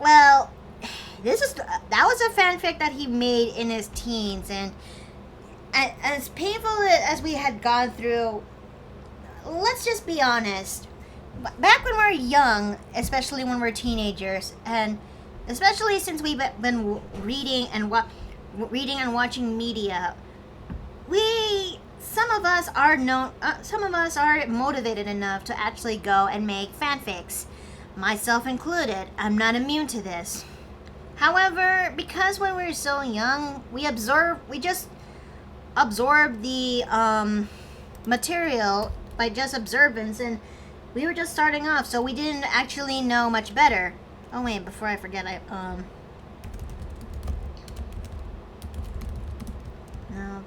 well, that was a fanfic that he made in his teens, and as painful as we had gone through, let's just be honest. Back when we were young, especially when we're teenagers, and especially since we've been reading and watching media, some of us are motivated enough to actually go and make fanfics, myself included. I'm not immune to this. However, because when we were so young, we just absorbed the material by just observance, and we were just starting off, so we didn't actually know much better. Oh wait, before I forget, now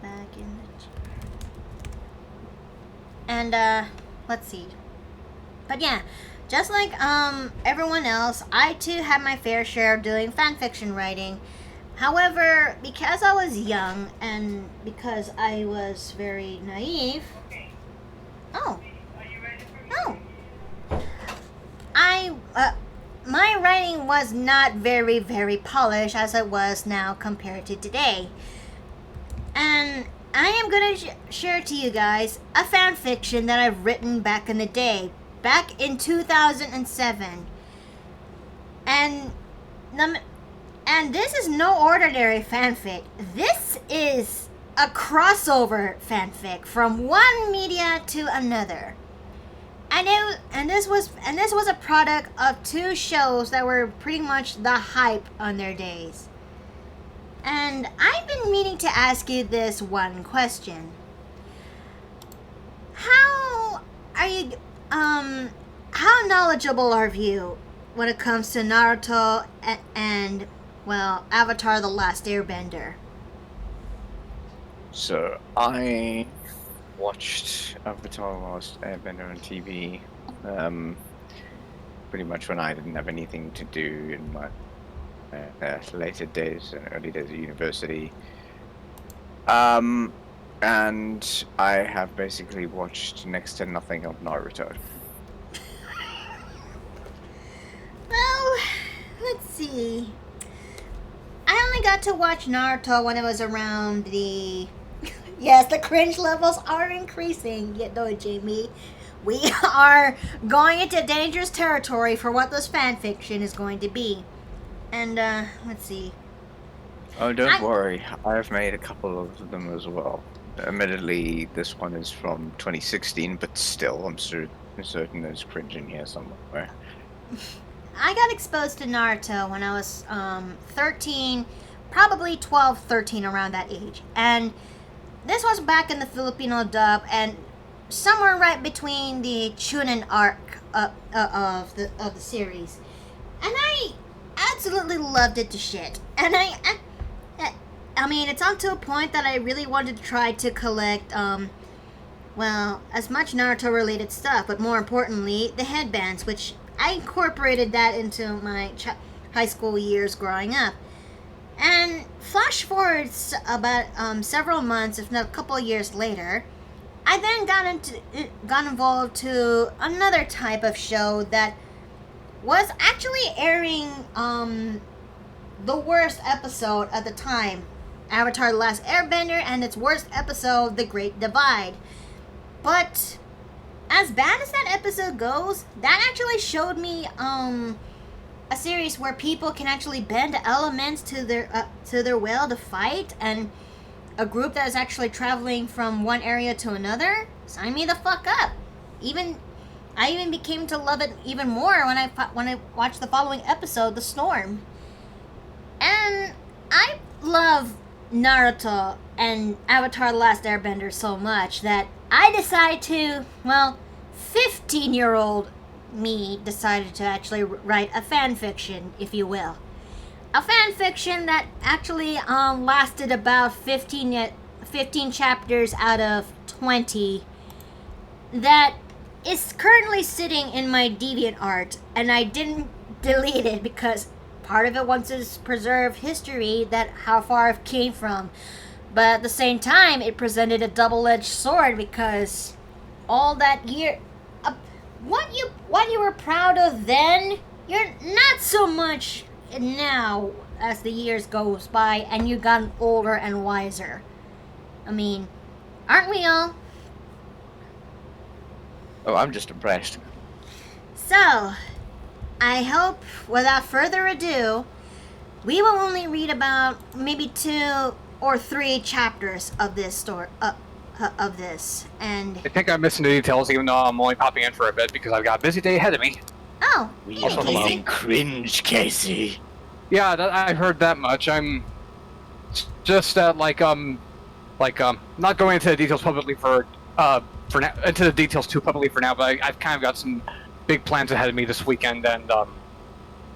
back in the and let's see. But yeah, just like everyone else, I too had my fair share of doing fanfiction writing. However, because I was young and because I was very naive. Oh. My writing was not very, very polished as it was now compared to today. And I am going to share to you guys a fan fiction that I've written back in the day, back in 2007. And this is no ordinary fanfic. This is a crossover fanfic from one media to another. And this was a product of two shows that were pretty much the hype on their days. And I've been meaning to ask you this one question. How knowledgeable are you when it comes to Naruto and well, Avatar: The Last Airbender? So I watched Avatar: The Last Airbender on TV, pretty much when I didn't have anything to do in my later days and early days of university. And I have basically watched next to nothing of Naruto. Well, let's see. I only got to watch Naruto when it was around the... Yes, the cringe levels are increasing. You know, Jamie. We are going into dangerous territory for what this fanfiction is going to be. And, let's see. Oh, don't worry. I've made a couple of them as well. Admittedly, this one is from 2016, but still, I'm certain there's cringe in here somewhere. I got exposed to Naruto when I was 13, probably 12, 13, around that age. And this was back in the Filipino dub, and somewhere right between the Chunin arc of the series. And I absolutely loved it to shit. And I mean, it's on to a point that I really wanted to try to collect, well, as much Naruto-related stuff, but more importantly, the headbands, which I incorporated that into my high school years growing up. And flash forwards about several months, if not a couple of years later, I then got involved to another type of show that was actually airing the worst episode at the time, Avatar: The Last Airbender, and its worst episode, The Great Divide. But as bad as that episode goes, that actually showed me a series where people can actually bend elements to their will to fight, and a group that is actually traveling from one area to another. Sign me the fuck up. I even became to love it even more when I watched the following episode, The Storm. And I love Naruto and Avatar: The Last Airbender so much that I decided to, well, 15-year-old me decided to actually write a fan fiction, if you will. A fan fiction that actually lasted about 15 chapters out of 20 that is currently sitting in my DeviantArt, and I didn't delete it because part of it wants to preserve history, that how far it came from. But at the same time, it presented a double-edged sword, because all that year, what you were proud of then, you're not so much now as the years goes by and you've gotten older and wiser. I mean, aren't we all? Oh, I'm just impressed. So, I hope, without further ado, we will only read about maybe 2 or 3 chapters of this story, of this, and... I think I'm missing the details, even though I'm only popping in for a bit because I've got a busy day ahead of me. Oh, We Also, are hello. playing Cringe, Casey. Yeah, I heard that much. I'm just not going into the details publicly for now, into the details too publicly for now. But I've kind of got some big plans ahead of me this weekend, and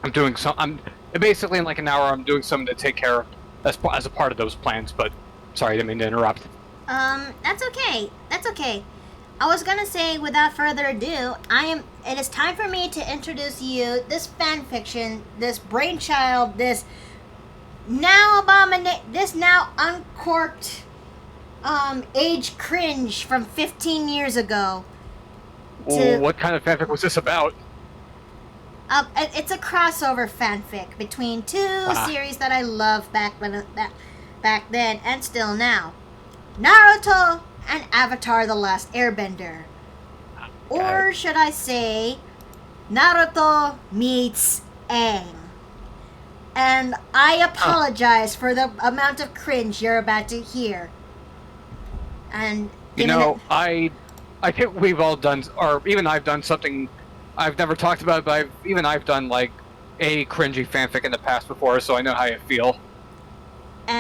I'm basically in like an hour. I'm doing something to take care of as a part of those plans. But sorry, I didn't mean to interrupt. that's okay. That's okay. I was gonna say, without further ado, it is time for me to introduce you this fan fiction, this brainchild, this now uncorked, age cringe from 15 years ago. What kind of fanfic was this about? It's a crossover fanfic between 2 series that I loved back then and still now. Naruto and Avatar: The Last Airbender. Or should I say, Naruto meets Aang. And I apologize for the amount of cringe you're about to hear. And I think we've all done, or even I've done something I've never talked about, but I've done like a cringy fanfic in the past before, so I know how you feel.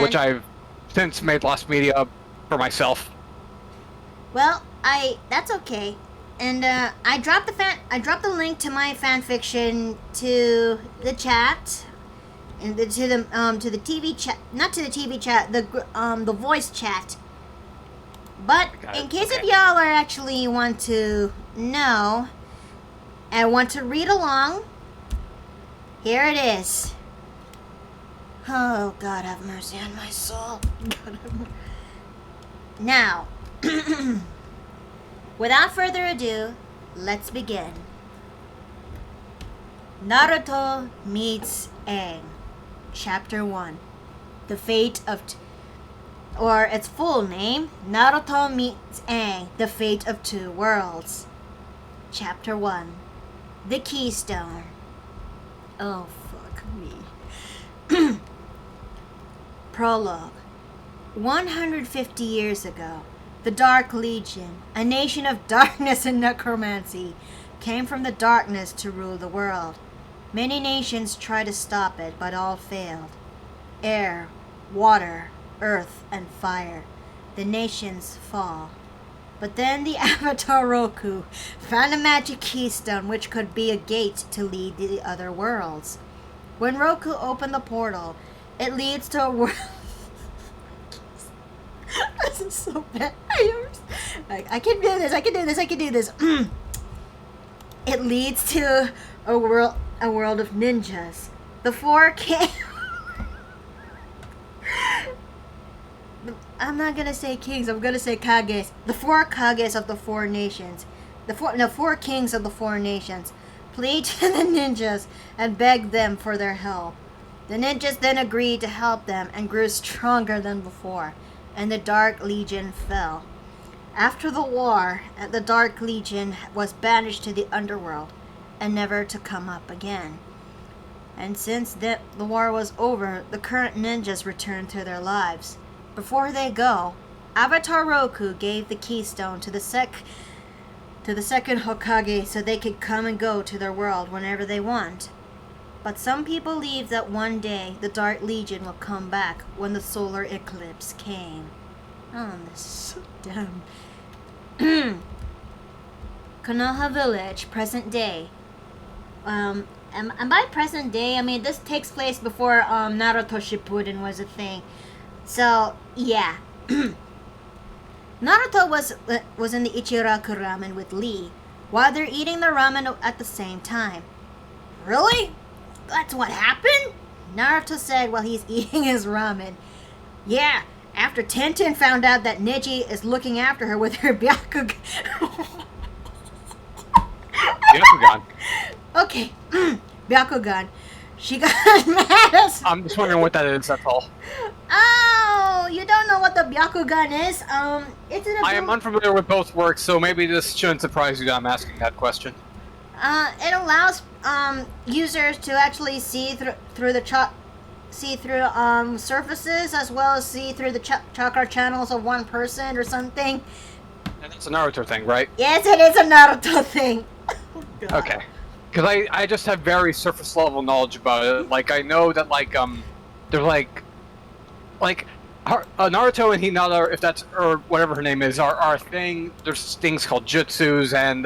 Which I've since made lost media for myself. Well, that's okay. And I dropped the link to my fanfiction to the chat, and to the TV chat, not to the TV chat, the voice chat. But in case if y'all are actually want to know and want to read along, here it is. Oh, God have mercy on my soul. God have mercy. Now, without further ado, let's begin. Naruto meets Aang, Chapter 1. The Fate of... or its full name, Naruto meets Aang, The Fate of Two Worlds. Chapter 1. The Keystone. Oh, fuck me. Prologue. 150 years ago, the Dark Legion, a nation of darkness and necromancy, came from the darkness to rule the world. Many nations tried to stop it, but all failed. Air, water, earth, and fire. The nations fall. But then the Avatar Roku found a magic keystone which could be a gate to lead to the other worlds. When Roku opened the portal, it leads to a world... This is so bad. I can do this. It leads to a world of ninjas. The 4 kings... I'm not gonna say kings, I'm gonna say kages. The 4 kages of the 4 nations. The 4 kings of the 4 nations plead to the ninjas and beg them for their help. The ninjas then agreed to help them and grew stronger than before, and the Dark Legion fell. After the war, the Dark Legion was banished to the underworld and never to come up again. And since the war was over, the current ninjas returned to their lives. Before they go, Avatar Roku gave the keystone to the second Hokage so they could come and go to their world whenever they want. But some people believe that one day the Dark Legion will come back when the solar eclipse came. Oh, this is so dumb. Konoha Village, present day. And by present day, I mean this takes place before Naruto Shippuden was a thing. So, yeah. Naruto was in the Ichiraku ramen with Lee while they're eating the ramen at the same time. Really? That's what happened? Naruto said while he's eating his ramen. Yeah, after Tenten found out that Neji is looking after her with her Byakugan. Byakugan. Okay, Byakugan. She got mad as... I'm just wondering what that is, that's all. Oh, you don't know what the Byakugan is? It's an I am unfamiliar with both works, so maybe this shouldn't surprise you that I'm asking that question. It allows users to actually see through the surfaces, as well as see through the chakra channels of one person or something. And it's a Naruto thing, right? Yes, it is a Naruto thing. Oh, God. Okay. Because I just have very surface level knowledge about it. Like, I know that, like, there's, like, Naruto and Hinata, if that's, or whatever her name is, are a thing. There's things called jutsus, and,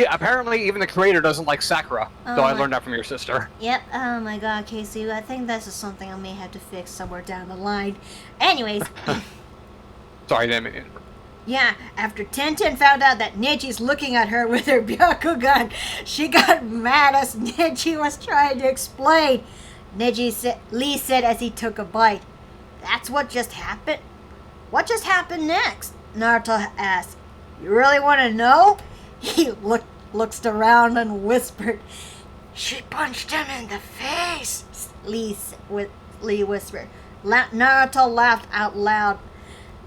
apparently even the creator doesn't like Sakura, though I learned that from your sister. Yep, oh my god, Casey, I think this is something I may have to fix somewhere down the line. Anyways. Sorry, I didn't mean to interrupt. Yeah, after Tenten found out that Neji's looking at her with her Byakugan, she got mad as Neji was trying to explain. Lee said as he took a bite. That's what just happened? What just happened next? Naruto asked. You really want to know? He looked around and whispered. She punched him in the face, Lee whispered. Naruto laughed out loud.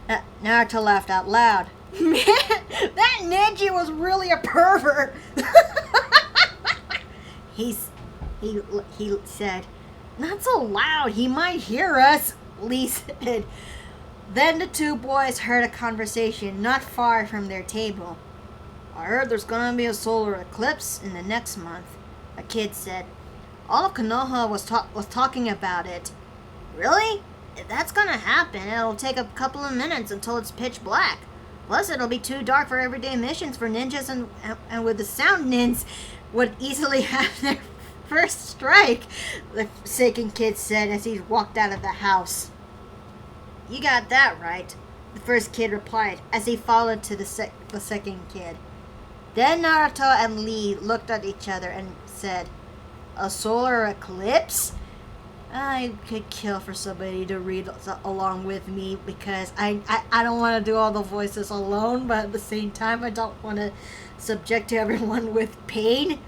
Man, that Neji was really a pervert. He said, not so loud, he might hear us, Lee said. Then the two boys heard a conversation not far from their table. I heard there's gonna be a solar eclipse in the next month, a kid said. All of Konoha was talking about it. Really? If that's gonna happen, it'll take a couple of minutes until it's pitch black. Plus, it'll be too dark for everyday missions for ninjas, and with the sound ninjas would easily have their first strike, the Forsaken kid said as he walked out of the house. You got that right, the first kid replied as he followed to the second kid. Then Naruto and Lee looked at each other and said, a solar eclipse? I could kill for somebody to read along with me because I don't want to do all the voices alone, but at the same time I don't want to subject to everyone with pain.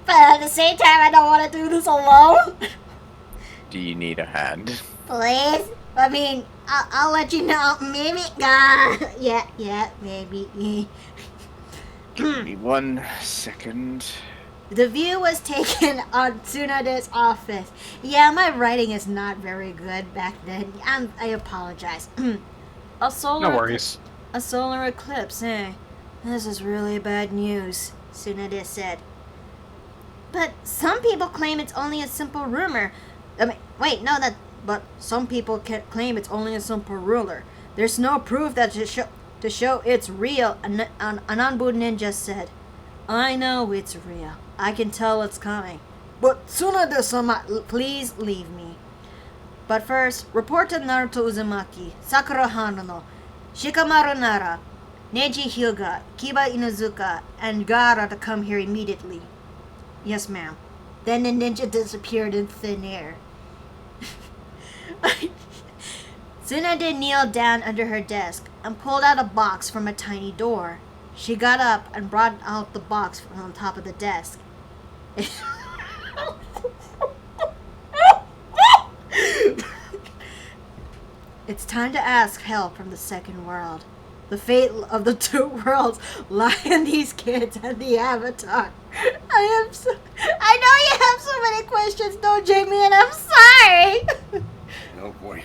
But at the same time I don't want to do this alone. Do you need a hand? Please? I mean, I'll let you know. Maybe. Yeah, maybe. Give me 1 second. The view was taken on Tsunade's office. Yeah, my writing is not very good back then. I apologize. A solar eclipse, eh? This is really bad news, Tsunade said. But some people claim it's only a simple rumor. But some people claim it's only a simple rumor. There's no proof that to show it's real, an Ananbu ninja said. I know it's real. I can tell it's coming. But Tsunade-sama, please leave me. But first, report to Naruto Uzumaki, Sakura Hanono, Shikamaru Nara, Neji Hyuga, Kiba Inuzuka, and Gaara to come here immediately. Yes, ma'am. Then the ninja disappeared in thin air. Tsunade kneeled down under her desk and pulled out a box from a tiny door. She got up and brought out the box from on top of the desk. It's time to ask help from the second world. The fate of the two worlds lie in these kids and the Avatar. I know you have so many questions, don't Jamie, and I'm sorry. Oh boy.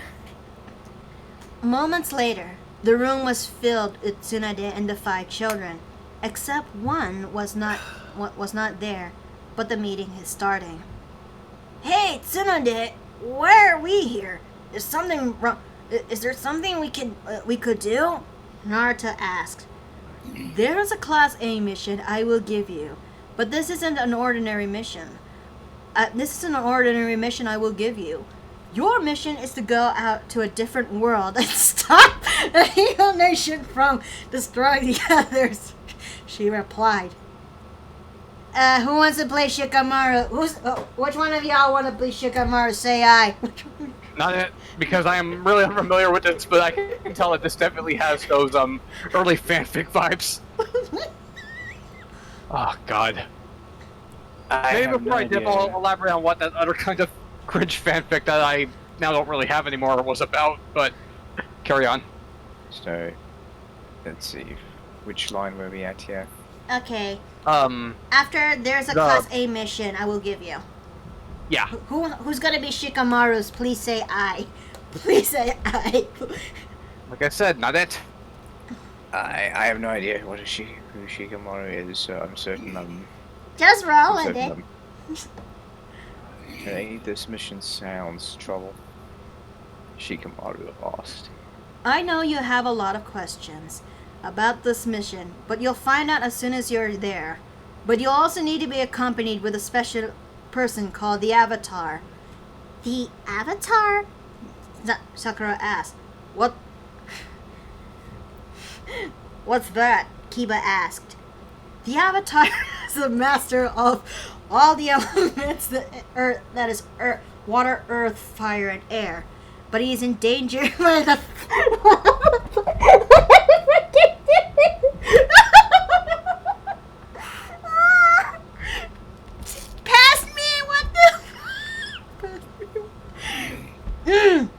Moments later, the room was filled with Tsunade and the 5 children, except one was not there, but the meeting is starting. Hey, Tsunade, why are we here? Is something wrong? Is there something we could do? Naruto asked. There is a Class A mission I will give you, but this isn't an ordinary mission. This is an ordinary mission I will give you. Your mission is to go out to a different world and stop the Eagle Nation from destroying the others, she replied. Who wants to play Shikamaru? Which one of y'all want to play Shikamaru? Say aye. Not it, because I am really unfamiliar with this, but I can tell that this definitely has those early fanfic vibes. Oh God. Maybe before I dip, I'll elaborate on what that other kind of cringe fanfic that I now don't really have anymore was about. But carry on. So, let's see. Which line were we at here? Okay. Um. After there's a Class A mission, I will give you. Yeah. Who's gonna be Shikamaru's? Please say aye. Please say aye. Like I said, not it. I have no idea who Shikamaru is, so I'm certain Just roll with it. Okay, this mission sounds trouble. Shikamaru lost. I know you have a lot of questions about this mission, but you'll find out as soon as you're there. But you'll also need to be accompanied with a special person called the Avatar. The Avatar? Sakura asked. What? What's that? Kiba asked. The Avatar is the master of all the elements that is water, earth, fire, and air. But he is in danger by the... Past me, what the...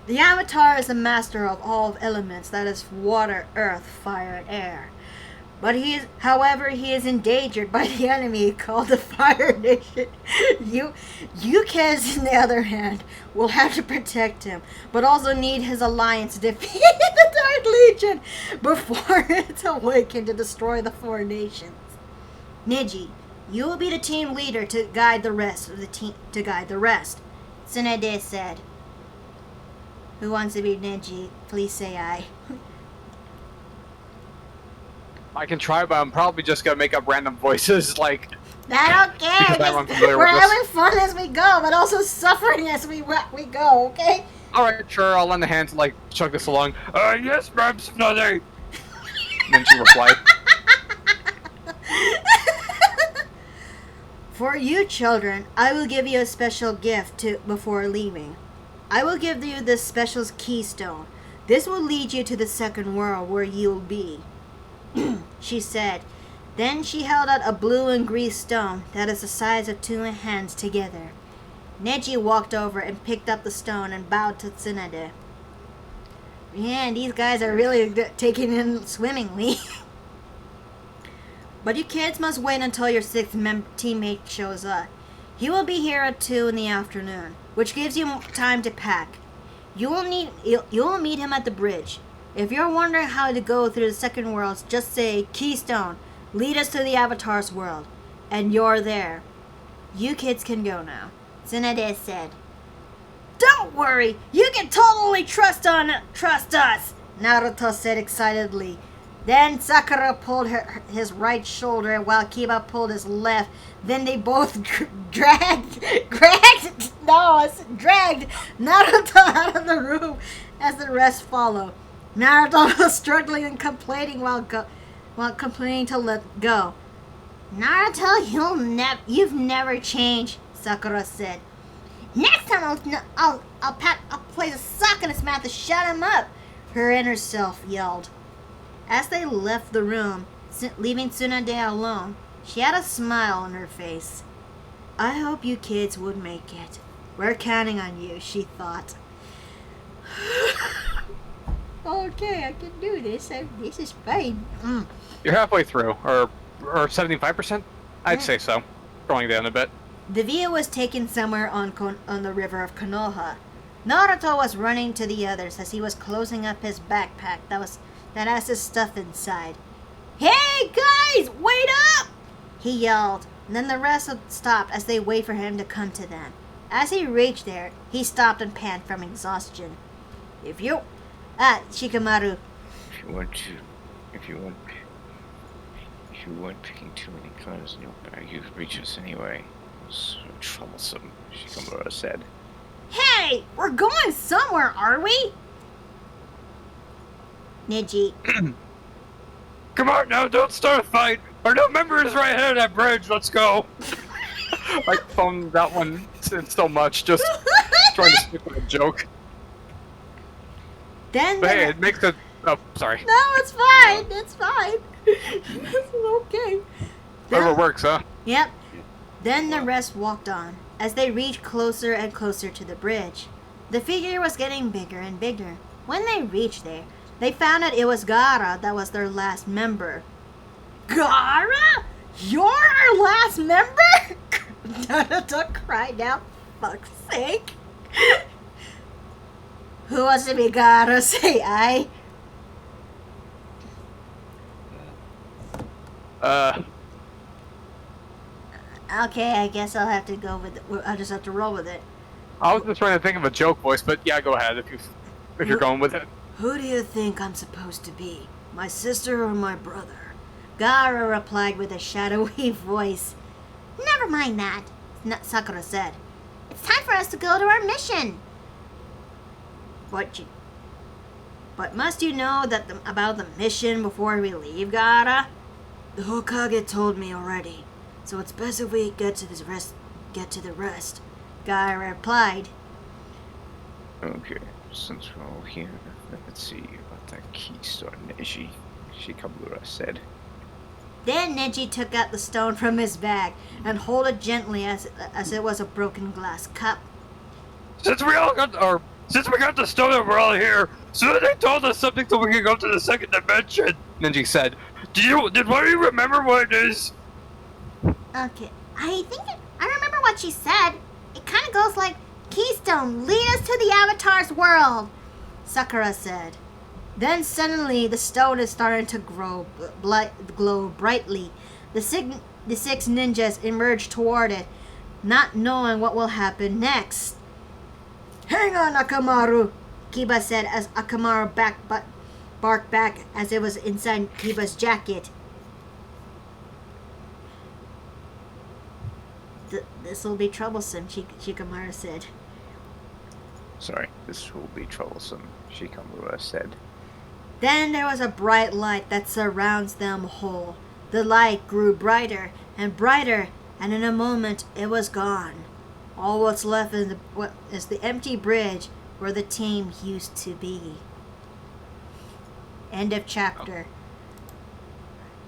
The Avatar is the master of all elements, that is water, earth, fire, and air. But however, he is endangered by the enemy called the Fire Nation. You kids, on the other hand, will have to protect him, but also need his alliance to defeat the Dark Legion before it's awakened to destroy the four nations. Neji, you will be the team leader to guide the rest of the team. Tsunade said. Who wants to be Neji? Please say aye. I can try, but I'm probably just gonna make up random voices, like... I don't care. Because I'm unfamiliar We're with this. having fun as we go, but also suffering as we go, okay? Alright, sure, I'll lend a hand to, like, chug this along. Yes, ma'am, Snotty! And then she replied. For you children, I will give you a special gift before leaving. I will give you this special keystone. This will lead you to the second world where you'll be. She said. Then she held out a blue and green stone that is the size of two hands together. Neji walked over and picked up the stone and bowed to Tsunade. Man, these guys are really taking in swimmingly. But you kids must wait until your sixth teammate shows up. He will be here at 2 in the afternoon, which gives you time to pack. You will meet him at the bridge. If you're wondering how to go through the second world, just say, Keystone, lead us to the Avatar's world. And you're there. You kids can go now. Tsunade said. Don't worry, you can totally trust us, Naruto said excitedly. Then Sakura pulled his right shoulder while Kiba pulled his left. Then they both dragged Naruto out of the room as the rest followed. Naruto was struggling and complaining while complaining to let go. Naruto, you've never changed, Sakura said. Next time I'll place a sock in his mouth to shut him up, her inner self yelled. As they left the room, leaving Tsunade alone, she had a smile on her face. I hope you kids would make it. We're counting on you, she thought. Okay, I can do this. This is fine. You're halfway through, or 75%? I'd say so. Going down a bit. The view was taken somewhere on the river of Konoha. Naruto was running to the others as he was closing up his backpack that has his stuff inside. Hey guys, wait up! He yelled, and then the rest stopped as they waited for him to come to them. As he reached there, he stopped and panted from exhaustion. Shikamaru. If you weren't picking too many clothes in your bag, you could reach us anyway. It was so troublesome, Shikamaru said. Hey, we're going somewhere, are we? Neji. Come on now, don't start a fight! Our new member is right here at that bridge. Let's go. I phoned that one since so much, just trying to stick with a joke. Then But hey, it makes it. Oh, sorry. No, it's fine. It's fine. It's okay. Whatever works, huh? Yep. Then the rest walked on. As they reached closer and closer to the bridge, the figure was getting bigger and bigger. When they reached there, they found that it was Gara that was their last member. Gara? You're our last member? Naruto cried out, fuck's sake. Who wants to be Gara? Say I. Okay, I guess I'll have to go with it. I'll just have to roll with it. I was just trying to think of a joke voice, but yeah, go ahead if you're going with it. Who do you think I'm supposed to be? My sister or my brother? Gara replied with a shadowy voice. Never mind that, Sakura said. It's time for us to go to our mission. But must you know about the mission before we leave, Gara? The Hokage told me already, so it's best if we get to the rest. Gara replied. Okay, since we're all here, let's see what that keystone Neji Shikamura said. Then Neji took out the stone from his bag and held it gently as it was a broken glass cup. Since we got the stone and we're all here, so they told us something so we can go to the second dimension. Ninji said, Did one of you remember what it is? Okay, I remember what she said. It kind of goes like, Keystone, lead us to the Avatar's world, Sakura said. Then suddenly the stone is starting to glow brightly. The six ninjas emerge toward it, not knowing what will happen next. Hang on, Akamaru, Kiba said as Akamaru barked back as it was inside Kiba's jacket. This will be troublesome, Shikamaru said. Sorry, this will be troublesome, Shikamura said. Then there was a bright light that surrounds them whole. The light grew brighter and brighter, and in a moment it was gone. All what's left is the empty bridge where the team used to be. End of chapter.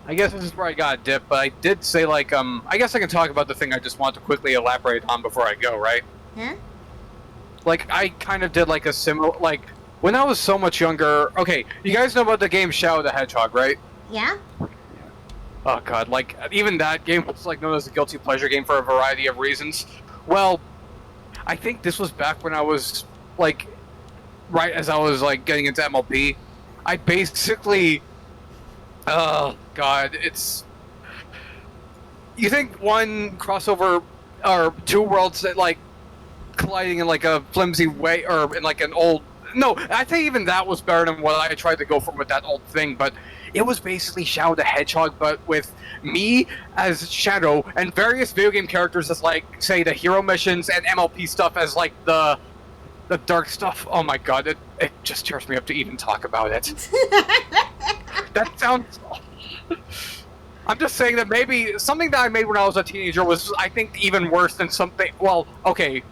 I guess this is where I got a dip, but I did say, I guess I can talk about the thing I just want to quickly elaborate on before I go, right? Huh? I kind of did, a similar, when I was so much younger... Okay, you guys know about the game Shadow the Hedgehog, right? Yeah? Oh, God, even that game was, known as a guilty pleasure game for a variety of reasons. Well, I think this was back when I was, right as I was, getting into MLB. I basically... Oh, God, it's... You think one crossover, or two worlds that, colliding in, a flimsy way, or in, an old... No, I think even that was better than what I tried to go for with that old thing, but it was basically Shadow the Hedgehog, but with me as Shadow, and various video game characters as, say, the hero missions, and MLP stuff as, the dark stuff. Oh my God, it just tears me up to even talk about it. That sounds... I'm just saying that maybe something that I made when I was a teenager was, I think, even worse than something... Well, okay,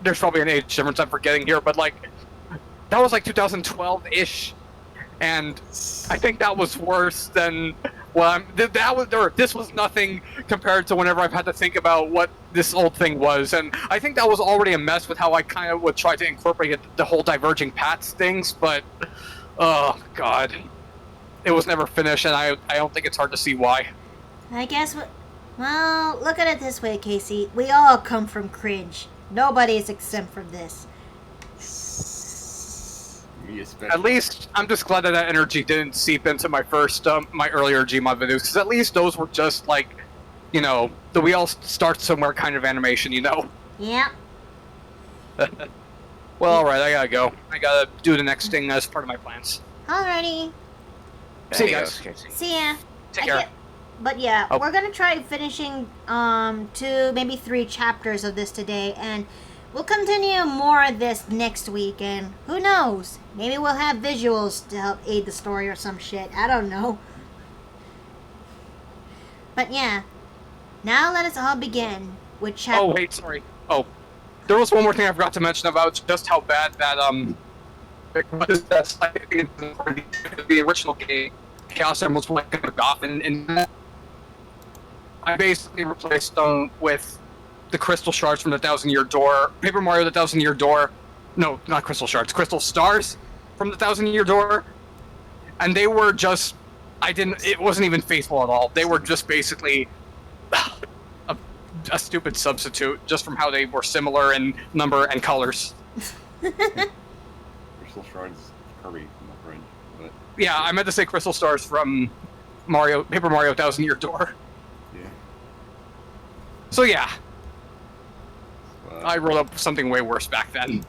there's probably an age difference I'm forgetting here, but, that was, 2012-ish, and I think that was worse than... Well, this was nothing compared to whenever I've had to think about what this old thing was, and I think that was already a mess with how I kind of would try to incorporate the whole diverging paths things, but... Oh, God. It was never finished, and I don't think it's hard to see why. I guess well, look at it this way, Casey. We all come from Cringe. Nobody is exempt from this. Me especially. At least, I'm just glad that energy didn't seep into my my earlier Gmod videos, because at least those were just, the we all start somewhere kind of animation, Yeah. Well, alright, I gotta go. I gotta do the next thing as part of my plans. Alrighty. See you guys. Casey. See ya. Take care. But yeah, Oh. we're gonna try finishing 2, maybe 3 chapters of this today, and we'll continue more of this next week. And who knows? Maybe we'll have visuals to help aid the story or some shit. I don't know. But yeah, now let us all begin with chapter. Oh wait, sorry. Oh, there was one more thing I forgot to mention about just how bad that what is that the original game Chaos Emeralds was like off and I basically replaced them with the crystal shards from the Thousand Year Door, Paper Mario the Thousand Year Door. No, not crystal shards, crystal stars from the Thousand Year Door, and they were just it wasn't even faithful at all. They were just basically a stupid substitute just from how they were similar in number and colors. Crystal Shards Kirby from the Cringe. But Yeah, I meant to say crystal stars from Paper Mario Thousand Year Door. yeah. So yeah, But, I wrote up something way worse back then.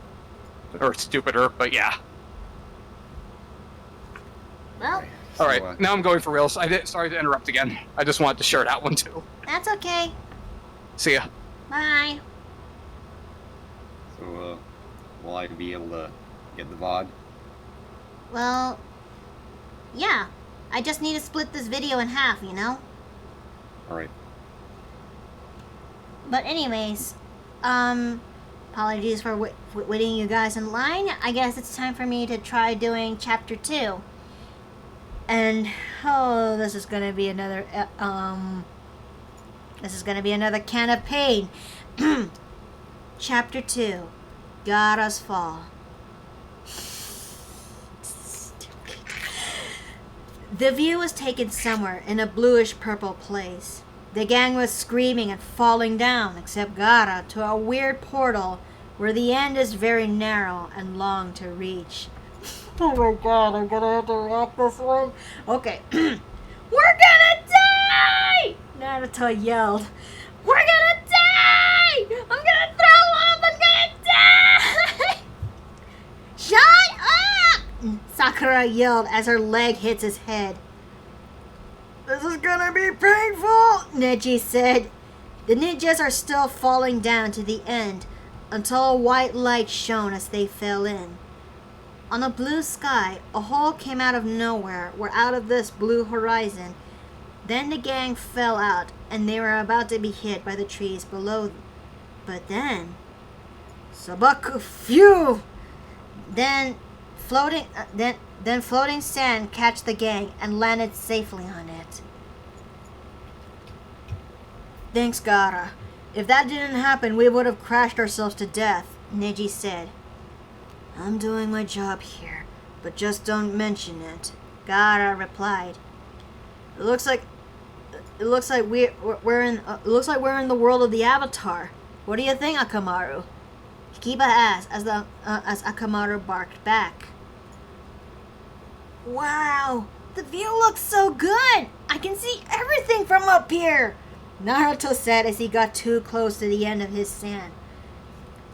Or stupider, but yeah. Well, So, Alright, now I'm going for reals. Sorry to interrupt again. I just wanted to share that one too. that's okay. See ya. Bye. so, will I be able to get the VOD? Well, yeah. I just need to split this video in half, you know? Alright. But anyways, apologies for waiting you guys in line. I guess it's time for me to try doing chapter 2. And, oh, this is gonna be another, this is gonna be another can of pain. Chapter 2, Gaara's Fall. The view was taken somewhere in a bluish-purple place. The gang was screaming and falling down, except Gaara, to a weird portal where the end is very narrow and long to reach. Oh my god, I'm gonna have to wrap this one. Okay. We're gonna die! Naruto yelled. We're gonna die! I'm gonna throw up! I'm gonna die! Shut up! Sakura yelled as her leg hits his head. This is gonna be painful, Neji said. The ninjas are still falling down to the end until a white light shone as they fell in. On a blue sky, a hole came out of nowhere, where out of this blue horizon. Then the gang fell out, and they were about to be hit by the trees below them. But then, Sabaku phew! Then floating sand catch the gang and landed safely on it. Thanks, Gaara. If that didn't happen, we would have crashed ourselves to death, Neji said. I'm doing my job here, but just don't mention it, Gaara replied. It looks like we're in the world of the Avatar. What do you think, Akamaru? Kiba asked as Akamaru barked back. Wow, the view looks so good. I can see everything from up here, Naruto said as he got too close to the end of his sand.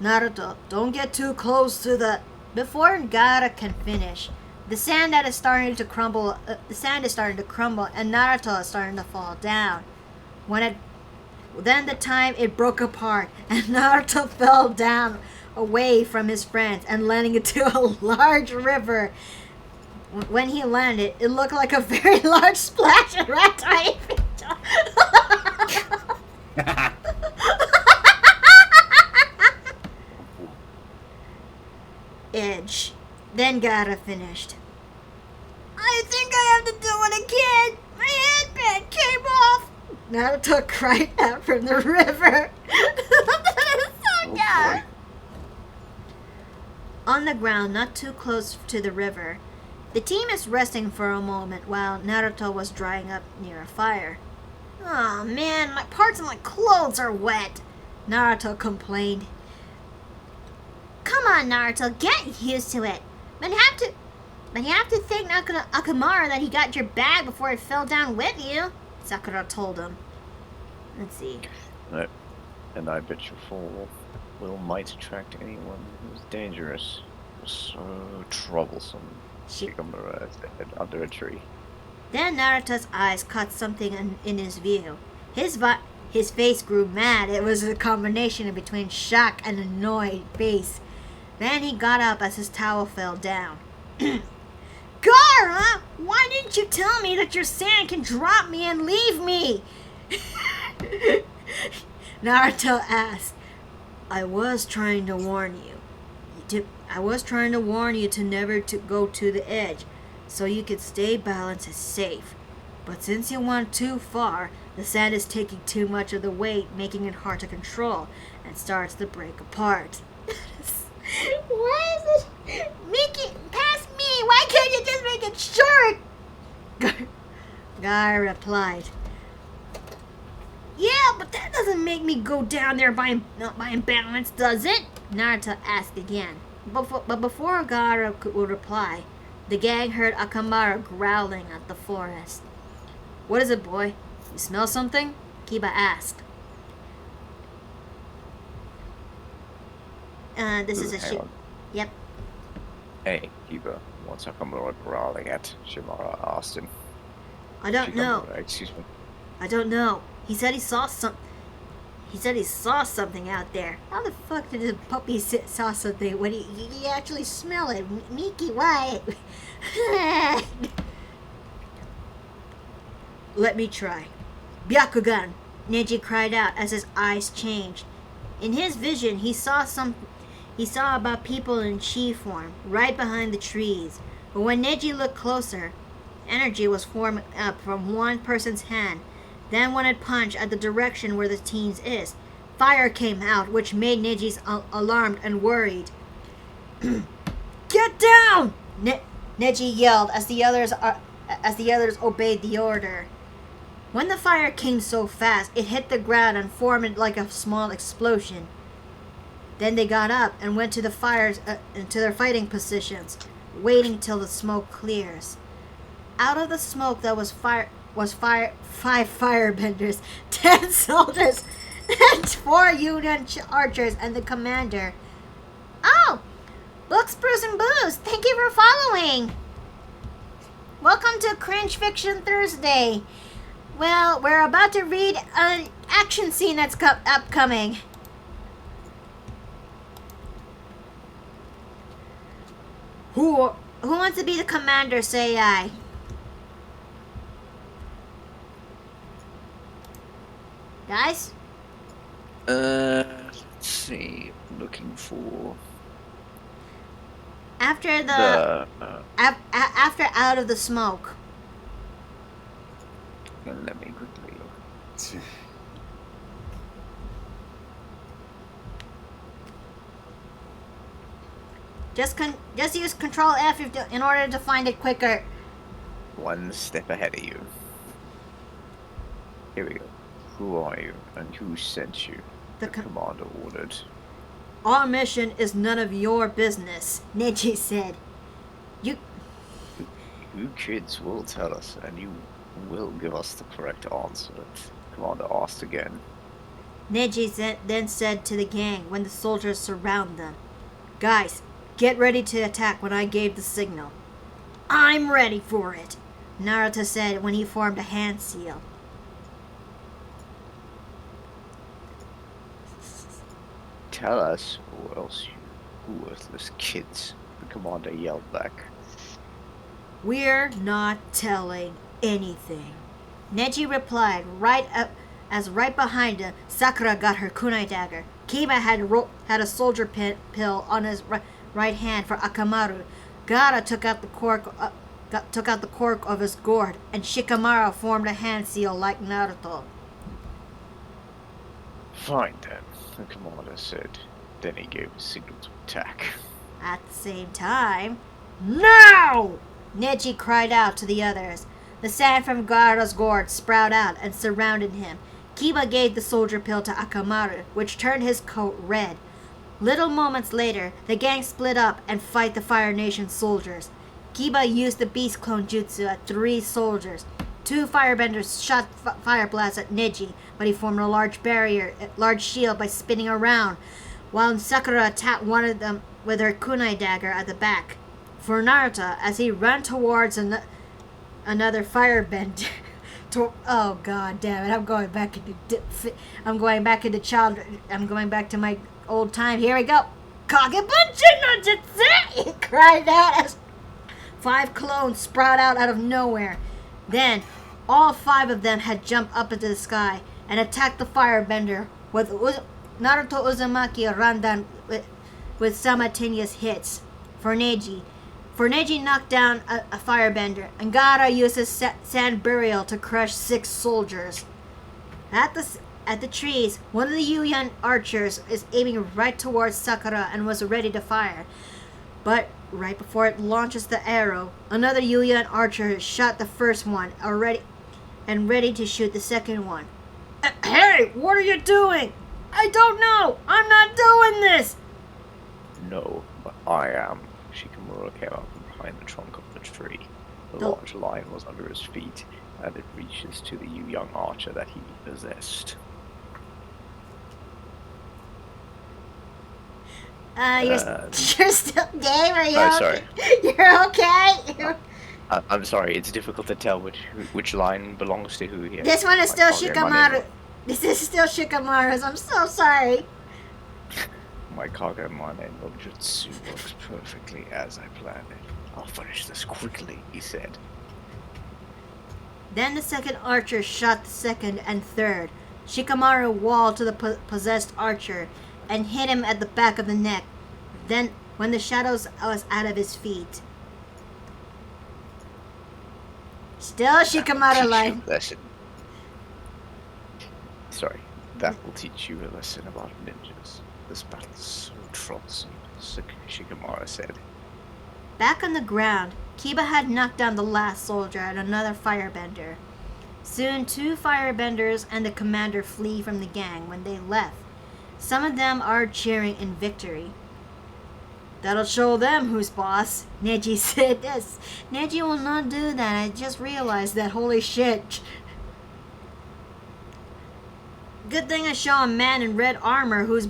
Naruto, don't get too close to the... Before Gaara can finish, the sand is starting to crumble, and Naruto is starting to fall down. Then the time it broke apart, and Naruto fell down away from his friends and landing into a large river. When he landed, it looked like a very large splash of red tide. Edge. Then Gaara finished. I think I have to do it again. My headband came off. Naruto cried out from the river. So boy. On the ground, not too close to the river, the team is resting for a moment while Naruto was drying up near a fire. Oh man, my parts of my clothes are wet, Naruto complained. Come on, Naruto, get used to it. But you have to thank Akamaru that he got your bag before it fell down with you, Sakura told him. Let's see. No. And I bet your fall might attract anyone who's dangerous. So troublesome. Shikamura said under a tree. Then Naruto's eyes caught something in his view. His face grew mad. It was a combination between shock and annoyed face. Then he got up as his towel fell down. Gaara, why didn't you tell me that your sand can drop me and leave me? Naruto asked, I was trying to warn you. I was trying to warn you to never to go to the edge, so you could stay balanced and safe. But since you went too far, the sand is taking too much of the weight, making it hard to control, and starts to break apart. Why is it? Make it past me! Why can't you just make it short? Guy replied, yeah, but that doesn't make me go down there by imbalance, does it? Naruto asked again. But before Gaara could reply, the gang heard Akamaru growling at the forest. What is it, boy? You smell something? Kiba asked. This is a hang shit. on. Yep. Hey, Kiba, what's Nakamura growling at? Shimara asked him. I don't know. Excuse me. I don't know. He said he saw something out there. How the fuck did the puppy saw something when he actually smell it? Miki, why? Let me try. Byakugan! Neji cried out as his eyes changed. In his vision, he saw about people in chi form, right behind the trees. But when Neji looked closer, energy was forming up from one person's hand. Then when it punched at the direction where the teens is, fire came out, which made Neji alarmed and worried. Get down! Neji yelled as the others obeyed the order. When the fire came so fast, it hit the ground and formed like a small explosion. Then they got up and went to the fires into their fighting positions, waiting till the smoke clears. Out of the smoke that was five firebenders, 10 soldiers, and 4 Union archers, and the commander. Oh, Books, Brews, and Booze, thank you for following. Welcome to Cringe Fiction Thursday. Well, we're about to read an action scene that's upcoming. Who wants to be the commander, say I? Guys? Let's see. Looking for After after Out of the Smoke. let me quickly look. Just use Control F in order to find it quicker. One step ahead of you. Here we go. Who are you, and who sent you? The commander ordered. Our mission is none of your business, Neji said. You kids will tell us, and you will give us the correct answer. Commander asked again. Neji then said to the gang when the soldiers surround them, Guys, get ready to attack when I gave the signal. I'm ready for it, Naruto said when he formed a hand seal. Tell us, or else you worthless kids, the commander yelled back. We're not telling anything, Neji replied right behind him, Sakura got her kunai dagger. Kiba had a soldier pill on his right hand for Akamaru. Gaara took out the cork of his gourd, and Shikamaru formed a hand seal like Naruto. Fine then, the commander said. Then he gave a signal to attack. At the same time, now! Neji cried out to the others. The sand from Gaara's gourd sprouted out and surrounded him. Kiba gave the soldier pill to Akamaru, which turned his coat red. Little moments later, the gang split up and fight the Fire Nation soldiers. Kiba used the beast clone jutsu at 3 soldiers. 2 firebenders shot fire blasts at Neji, but he formed a large shield by spinning around, while Sakura attacked one of them with her kunai dagger at the back. For Naruto, as he ran towards another firebender, oh god damn it! I'm going back to my old time. Here we go. Kagebunshi no Jutsu! He cried out as 5 clones sprout out of nowhere. Then, All 5 of them had jumped up into the sky and attacked the firebender with Naruto Uzumaki ran down with simultaneous hits. For Neji knocked down a firebender, and Gaara uses sand burial to crush 6 soldiers. At the trees, one of the Yuyan archers is aiming right towards Sakura and was ready to fire. But right before it launches the arrow, another Yuyan archer shot the first one ready to shoot the second one. Hey, what are you doing? I don't know. I'm not doing this. No, but I am. Shikimura came up from behind the trunk of the tree. The large lion was under his feet, and it reaches to the young archer that he possessed. You're still game? Are you Oh, okay? sorry. You're okay? I'm sorry, it's difficult to tell which line belongs to who here. This one is still My Kage Shikamaru. This is still Shikamaru's. I'm so sorry. My Kage Mane no Jutsu works perfectly as I planned it. I'll finish this quickly, he said. Then the second archer shot the second and third. Shikamaru walled to the possessed archer and hit him at the back of the neck. Then, when the shadows was out of his feet. Still Shikamaru line. Lesson. Sorry, that will teach you a lesson about ninjas. This battle's so troublesome, Shikamaru said. Back on the ground, Kiba had knocked down the last soldier and another firebender. Soon 2 firebenders and the commander flee from the gang. When they left, some of them are cheering in victory. That'll show them who's boss, Neji said. Yes, Neji will not do that. I just realized that. Holy shit. Good thing I show a man in red armor who's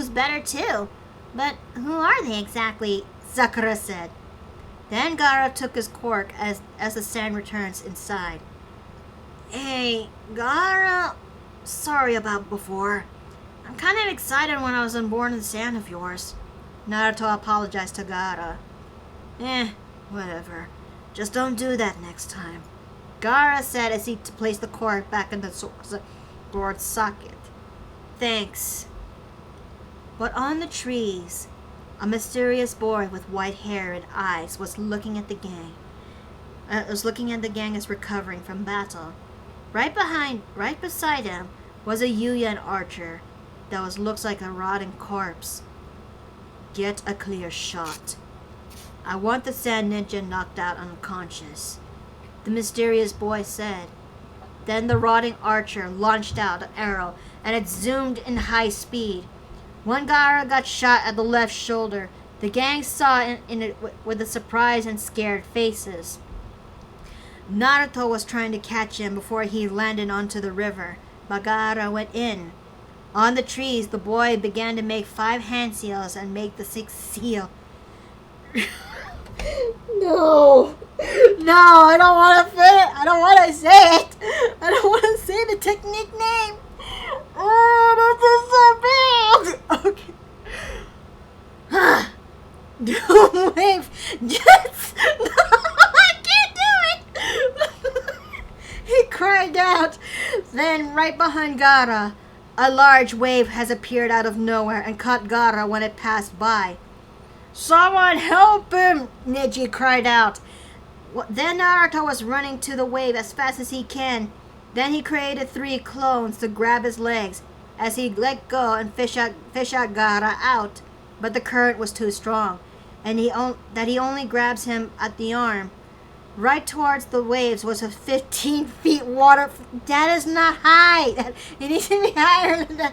better too. But who are they exactly? Sakura said. Then Gaara took his quirk as the sand returns inside. Hey, Gaara, sorry about before. I'm kind of excited when I was on board in the sand of yours. Naruto apologized to Gaara. Whatever. Just don't do that next time. Gaara said as he placed the quirk back in the sword's socket. Thanks. But on the trees, a mysterious boy with white hair and eyes was looking at the gang. As recovering from battle. Right beside him was a Yuyan archer that looks like a rotting corpse. Get a clear shot. I want the sand ninja knocked out unconscious, the mysterious boy said. Then the rotting archer launched out an arrow and it zoomed in high speed. One Gaara got shot at the left shoulder. The gang saw it with the surprised and scared faces. Naruto was trying to catch him before he landed onto the river, but Gaara went in. On the trees, the boy began to make 5 hand seals and make the 6th seal. No, I don't want to say it. I don't want to say it. I don't want to say the technique name. Oh, this is so bad. Okay. Doom wave. Yes. No, I can't do it. He cried out. Then, right behind Gaara, a large wave has appeared out of nowhere and caught Gaara when it passed by. Someone help him! Neji cried out. Then Naruto was running to the wave as fast as he can. Then he created 3 clones to grab his legs as he let go and fish out Gaara out. But the current was too strong, and he only grabs him at the arm. Right towards the waves was a 15 feet water. That is not high. It needs to be higher than that.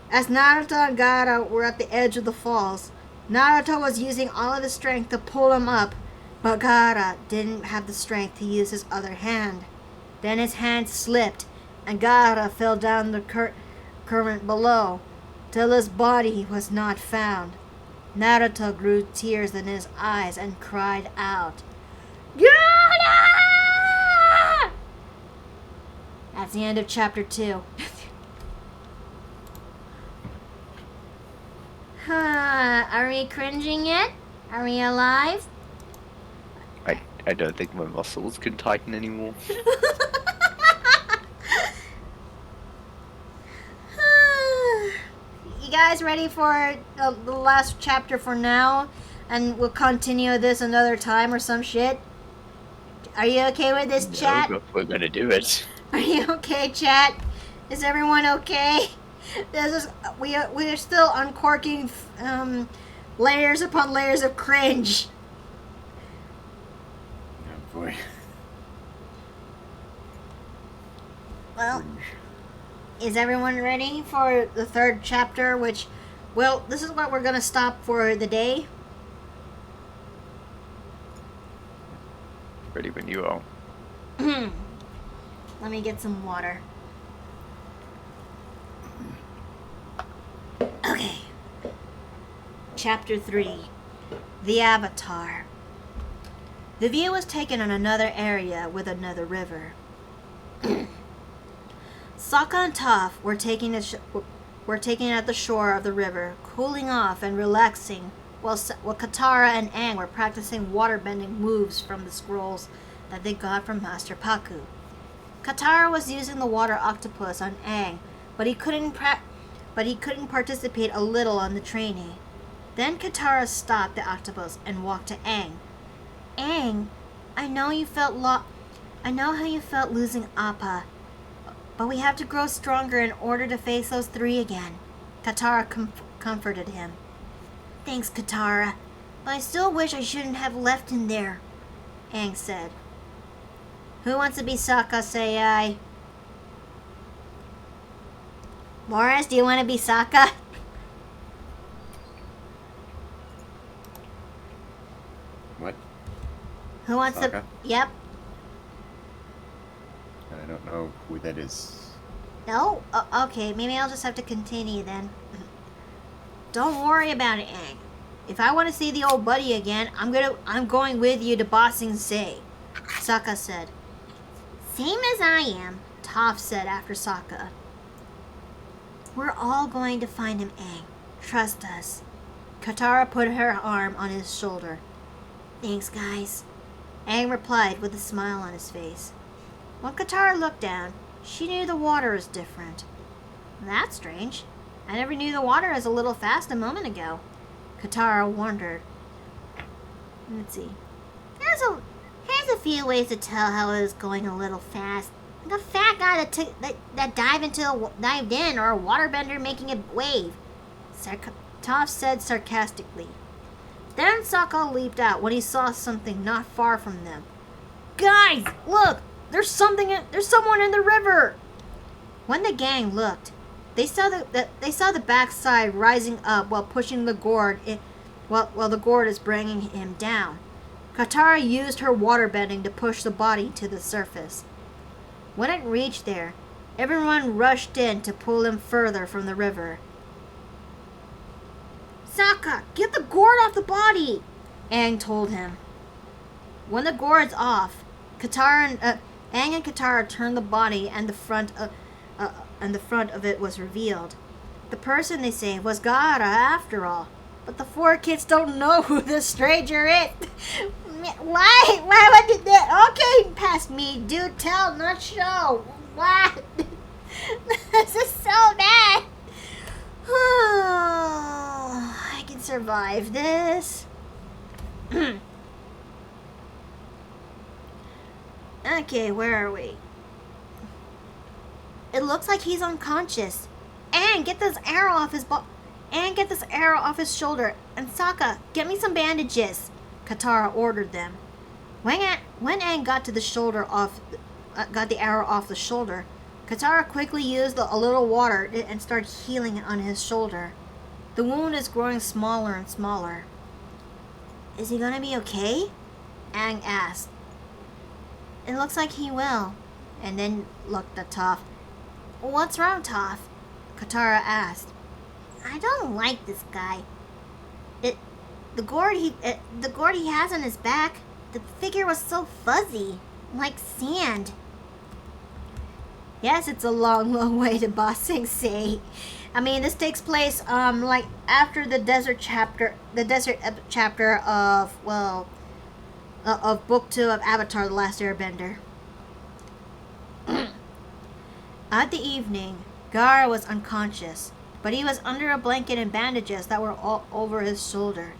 As Naruto and Gaara were at the edge of the falls, Naruto was using all of his strength to pull him up, but Gaara didn't have the strength to use his other hand. Then his hand slipped, and Gaara fell down the current below, till his body was not found. Naruto grew tears in his eyes and cried out, Gaara! That's the end of chapter 2. Are we cringing yet? Are we alive? I I don't think my muscles can tighten anymore. You guys ready for the last chapter for now? And we'll continue this another time or some shit? Are you okay with this, chat? No, but we're gonna do it. Are you okay, chat? Is everyone okay? We are still uncorking layers upon layers of cringe. Oh boy. Well, is everyone ready for the third chapter? Which, well, this is what we're gonna stop for the day. Ready when you are. Let me get some water. Okay. Chapter 3. The Avatar. The view was taken in another area with another river. Sokka and Toph were taking at the shore of the river, cooling off and relaxing, while Katara and Aang were practicing waterbending moves from the scrolls that they got from Master Paku. Katara was using the water octopus on Aang, but he couldn't participate a little on the training. Then Katara stopped the octopus and walked to Aang. Aang, I know how you felt losing Appa, but we have to grow stronger in order to face those three again. Katara comforted him. Thanks, Katara, but I still wish I shouldn't have left him there, Aang said. Who wants to be Sokka, say I? Morris, do you want to be Sokka? What? Who wants Sokka? to... Yep. I don't know who that is. No? Okay, maybe I'll just have to continue then. Don't worry about it, Aang. If I want to see the old buddy again, I'm going with you to Ba Sing Se, Sokka said. Same as I am, Toph said after Sokka. We're all going to find him, Aang. Trust us. Katara put her arm on his shoulder. Thanks, guys. Aang replied with a smile on his face. When Katara looked down, she knew the water was different. That's strange. I never knew the water was a little fast a moment ago. Katara wondered. Let's see. There's a few ways to tell how it was going a little fast. Like a fat guy that dived in, or a waterbender making a wave. Toph said sarcastically. Then Sokka leaped out when he saw something not far from them. Guys, look! There's someone in the river! When the gang looked, they saw the backside rising up while pushing the gourd while the gourd is bringing him down. Katara used her waterbending to push the body to the surface. When it reached there, everyone rushed in to pull him further from the river. Sokka, get the gourd off the body! Aang told him. When the gourd's off, Aang and Katara turned the body, and the front of it was revealed. The person they saved was Gaara after all. But the four kids don't know who this stranger is. Why would that? Okay, past me. Do tell, not show. What? This is so bad. I can survive this. Okay, where are we? It looks like he's unconscious. Aang, get this arrow off his shoulder. And Sokka, get me some bandages. Katara ordered them. When Aang got the arrow off the shoulder, Katara quickly used a little water and started healing it on his shoulder. The wound is growing smaller and smaller. Is he gonna be okay? Aang asked. It looks like he will. And then looked at Toph. What's wrong, Toph? Katara asked. I don't like this guy. The gourd he has on his back, the figure was so fuzzy, like sand. Yes, it's a long, long way to Ba Sing Se. I mean, this takes place like after the desert chapter of, well, of Book 2 of Avatar: The Last Airbender. At the evening, Gaara was unconscious, but he was under a blanket and bandages that were all over his shoulder.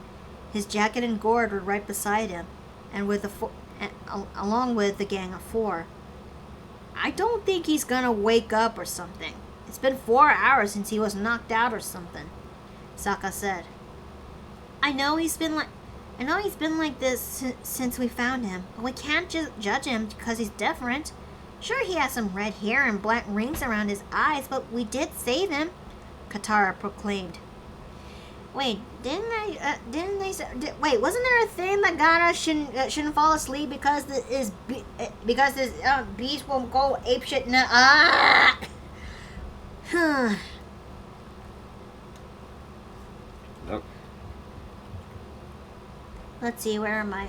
His jacket and gourd were right beside him, and along with the gang of 4. I don't think he's gonna wake up or something. It's been 4 hours since he was knocked out or something, Sokka said. I know he's been like this since we found him, but we can't just judge him because he's different. Sure, he has some red hair and black rings around his eyes, but we did save him, Katara proclaimed. Wait, wait, wasn't there a thing that Gaara shouldn't fall asleep because his beast won't go apeshit? Nope. Let's see, where am I?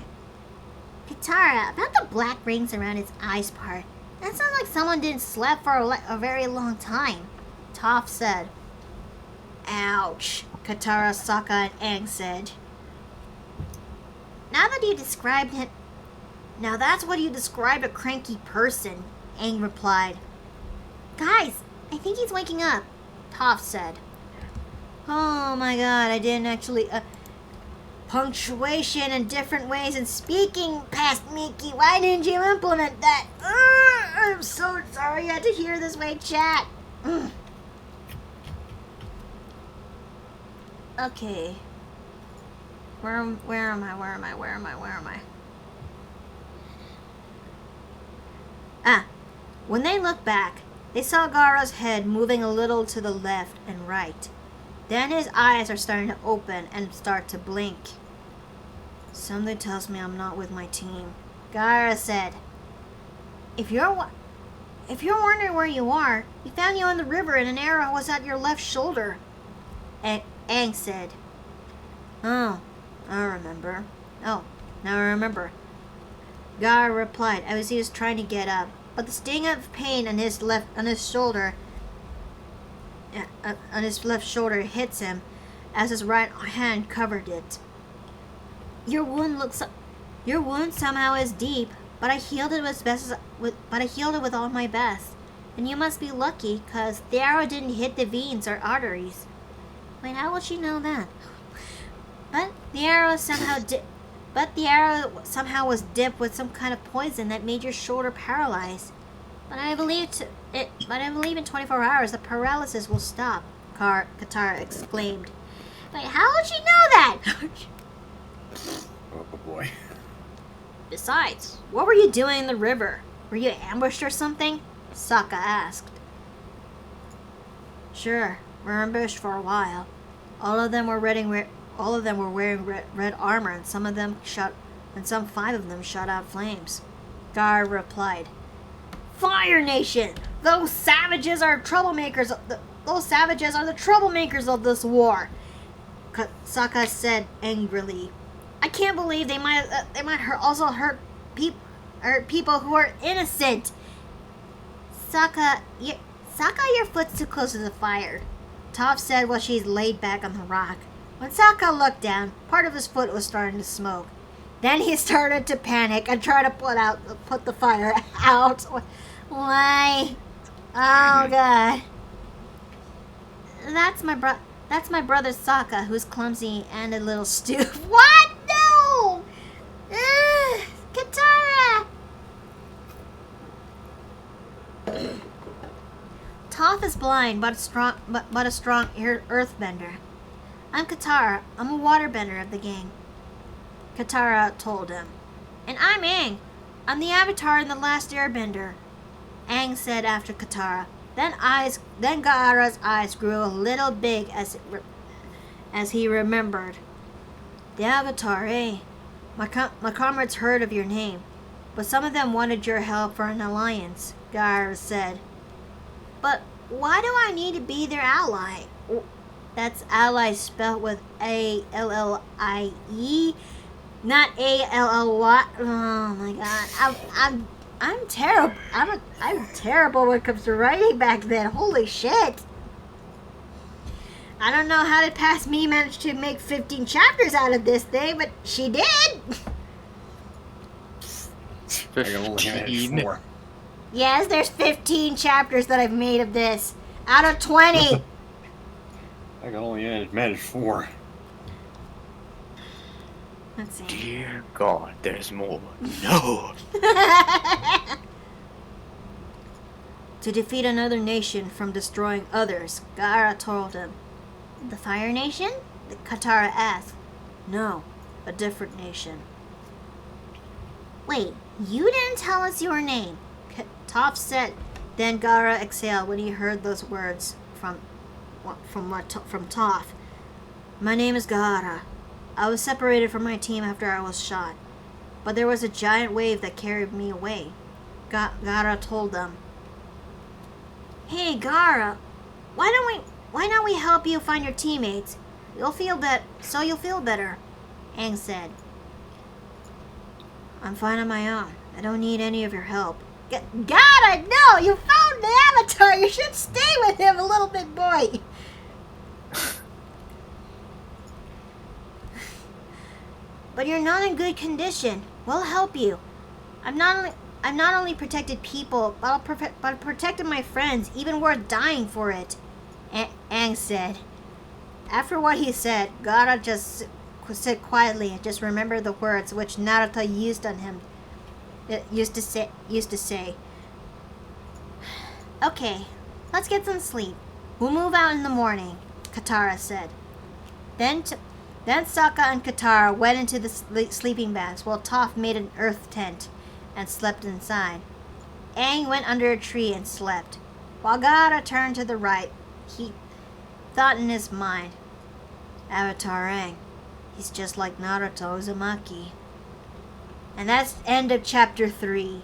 Katara, about the black rings around his eyes part. That sounds like someone didn't sleep for a very long time, Toph said. Ouch, Katara, Sokka, and Aang said. Now that's what you described a cranky person, Aang replied. Guys, I think he's waking up, Toph said. Oh my god, I didn't actually... punctuation in different ways and speaking past Miki. Why didn't you implement that? I'm so sorry you had to hear this way, chat. Okay. Where am I? Ah. When they looked back, they saw Gaara's head moving a little to the left and right. Then his eyes are starting to open and start to blink. Something tells me I'm not with my team, Gaara said. If you're wondering where you are, we found you on the river and an arrow was at your left shoulder, Aang said. Oh, now I remember. Gaara replied as he was trying to get up, but the sting of pain on his left shoulder hits him as his right hand covered it. Your wound somehow is deep, but I healed it with all my best. And you must be lucky, cause the arrow didn't hit the veins or arteries. Wait, how will she know that? But the arrow somehow was dipped with some kind of poison that made your shoulder paralyzed. But I believe in 24 hours the paralysis will stop, Katara exclaimed. Wait, how would she know that? Oh boy. Besides, what were you doing in the river? Were you ambushed or something? Sokka asked. Sure, we're ambushed for a while. All of them were wearing red armor, and some 5 of them shot out flames. Gaara replied. Fire Nation! Those savages are the troublemakers of this war, Sokka said angrily. I can't believe they might hurt people who are innocent. Sokka, your foot's too close to the fire, Toph said while she laid back on the rock. When Sokka looked down, part of his foot was starting to smoke. Then he started to panic and try to put the fire out. Why? Oh god. That's my brother Sokka, who's clumsy and a little stupid. What? No! Katara! Toph is blind, but a strong earthbender. I'm Katara. I'm a waterbender of the gang, Katara told him. And I'm Aang. I'm the Avatar in The Last Airbender, Aang said after Katara. Then Gaara's eyes grew a little big as he remembered. The Avatar, eh? My comrades heard of your name, but some of them wanted your help for an alliance, Gaara said. But why do I need to be their ally? That's ally spelled with A-L-L-I-E, not A-L-L-Y. Oh my god, I'm terrible. I'm terrible when it comes to writing back then. Holy shit! I don't know how did past me manage to make 15 chapters out of this thing, but she did. I can only manage 15. 4. Yes, there's 15 chapters that I've made of this. Out of 20. I can only manage 4. Let's see. Dear God, there's more. No. To defeat another nation from destroying others, Gaara told him. The Fire Nation? Katara asked. No, a different nation. Wait, you didn't tell us your name. Toph said. Then Gaara exhaled when he heard those words from Toph. My name is Gaara. I was separated from my team after I was shot, but there was a giant wave that carried me away. Gaara told them. Hey, Gaara, why don't we help you find your teammates? You'll feel better. Aang said. I'm fine on my own. I don't need any of your help. Gaara, no! You found the Avatar! You should stay with him a little bit, boy! But you're not in good condition. We'll help you. I've not only protected people, but I've protected my friends, even worth dying for it. Aang said. After what he said, Gaara just sit quietly and just remembered the words which Naruto used on him. Used to say. Okay, let's get some sleep. We'll move out in the morning, Katara said. Then Sokka and Katara went into the sleeping bags while Toph made an earth tent and slept inside. Aang went under a tree and slept. While Gaara turned to the right, he thought in his mind, Avatar Aang, he's just like Naruto Uzumaki. And that's the end of chapter 3.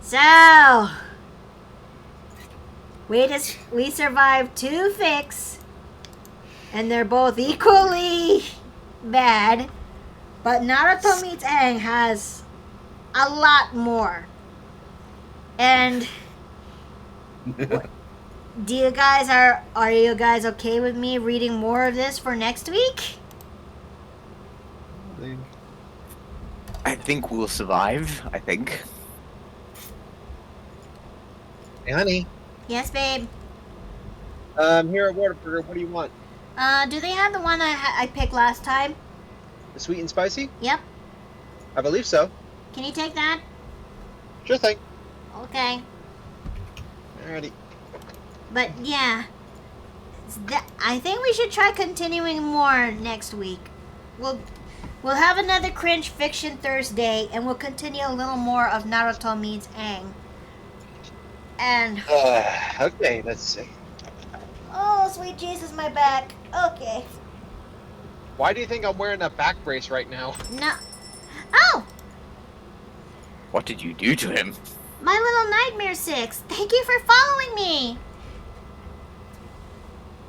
So, we survived 2 fics, and they're both equally bad, but Naruto meets Aang has a lot more. And do you guys are you guys okay with me reading more of this for next week? I think we'll survive. I think. Hey, honey. Yes, babe. Here at Whataburger, what do you want? Do they have the one I picked last time? The sweet and spicy? Yep. I believe so. Can you take that? Sure thing. Okay. Alrighty. But yeah, I think we should try continuing more next week. We'll have another Cringe Fiction Thursday, and we'll continue a little more of Naruto meets Aang. And Okay, let's see. oh, sweet Jesus, my back. Okay. Why do you think I'm wearing a back brace right now? No. Oh, What did you do to him? my little Nightmare 6. Thank you for following me.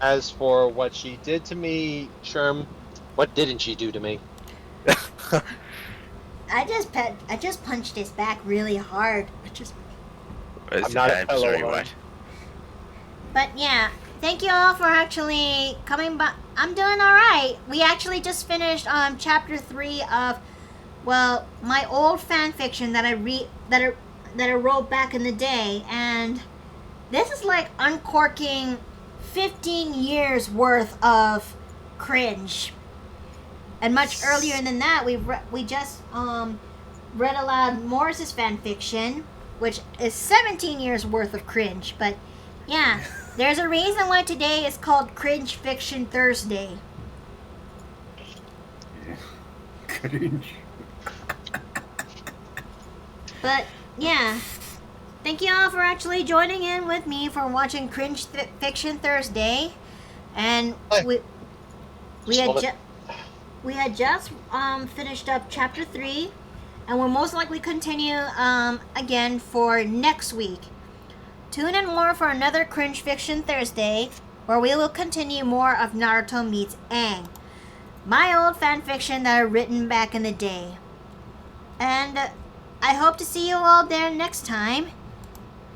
As for what she did to me, Sherm, what didn't she do to me? I just punched his back really hard. I'm not a fellow sorry, one. what? But yeah, thank you all for actually coming by. I'm doing alright. We actually just finished chapter 3 of, well, my old fan fiction that I wrote back in the day, and this is like uncorking 15 years worth of cringe. And much earlier than that, we just read aloud Morris's fan fiction, which is 17 years worth of cringe. But yeah, there's a reason why today is called Cringe Fiction Thursday. Cringe. But yeah, thank you all for actually joining in with me for watching Cringe Fiction Thursday, and we had just finished up chapter 3, and we'll most likely continue again for next week. Tune in more for another Cringe Fiction Thursday, where we will continue more of Naruto meets Aang, my old fanfiction that I written back in the day. And I hope to see you all there next time.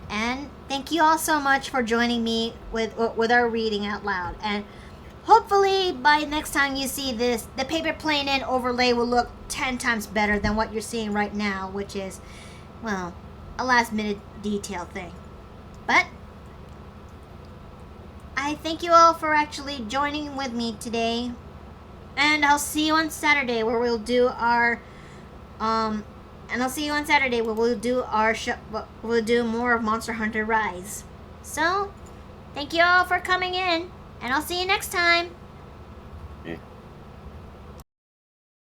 And thank you all so much for joining me with our reading out loud. And hopefully by next time you see this, the paper plane in overlay will look 10 times better than what you're seeing right now, which is, well, a last minute detail thing. But I thank you all for actually joining with me today, and I'll see you on Saturday where we'll do our we'll do more of Monster Hunter Rise. So, thank you all for coming in, and I'll see you next time. Yeah.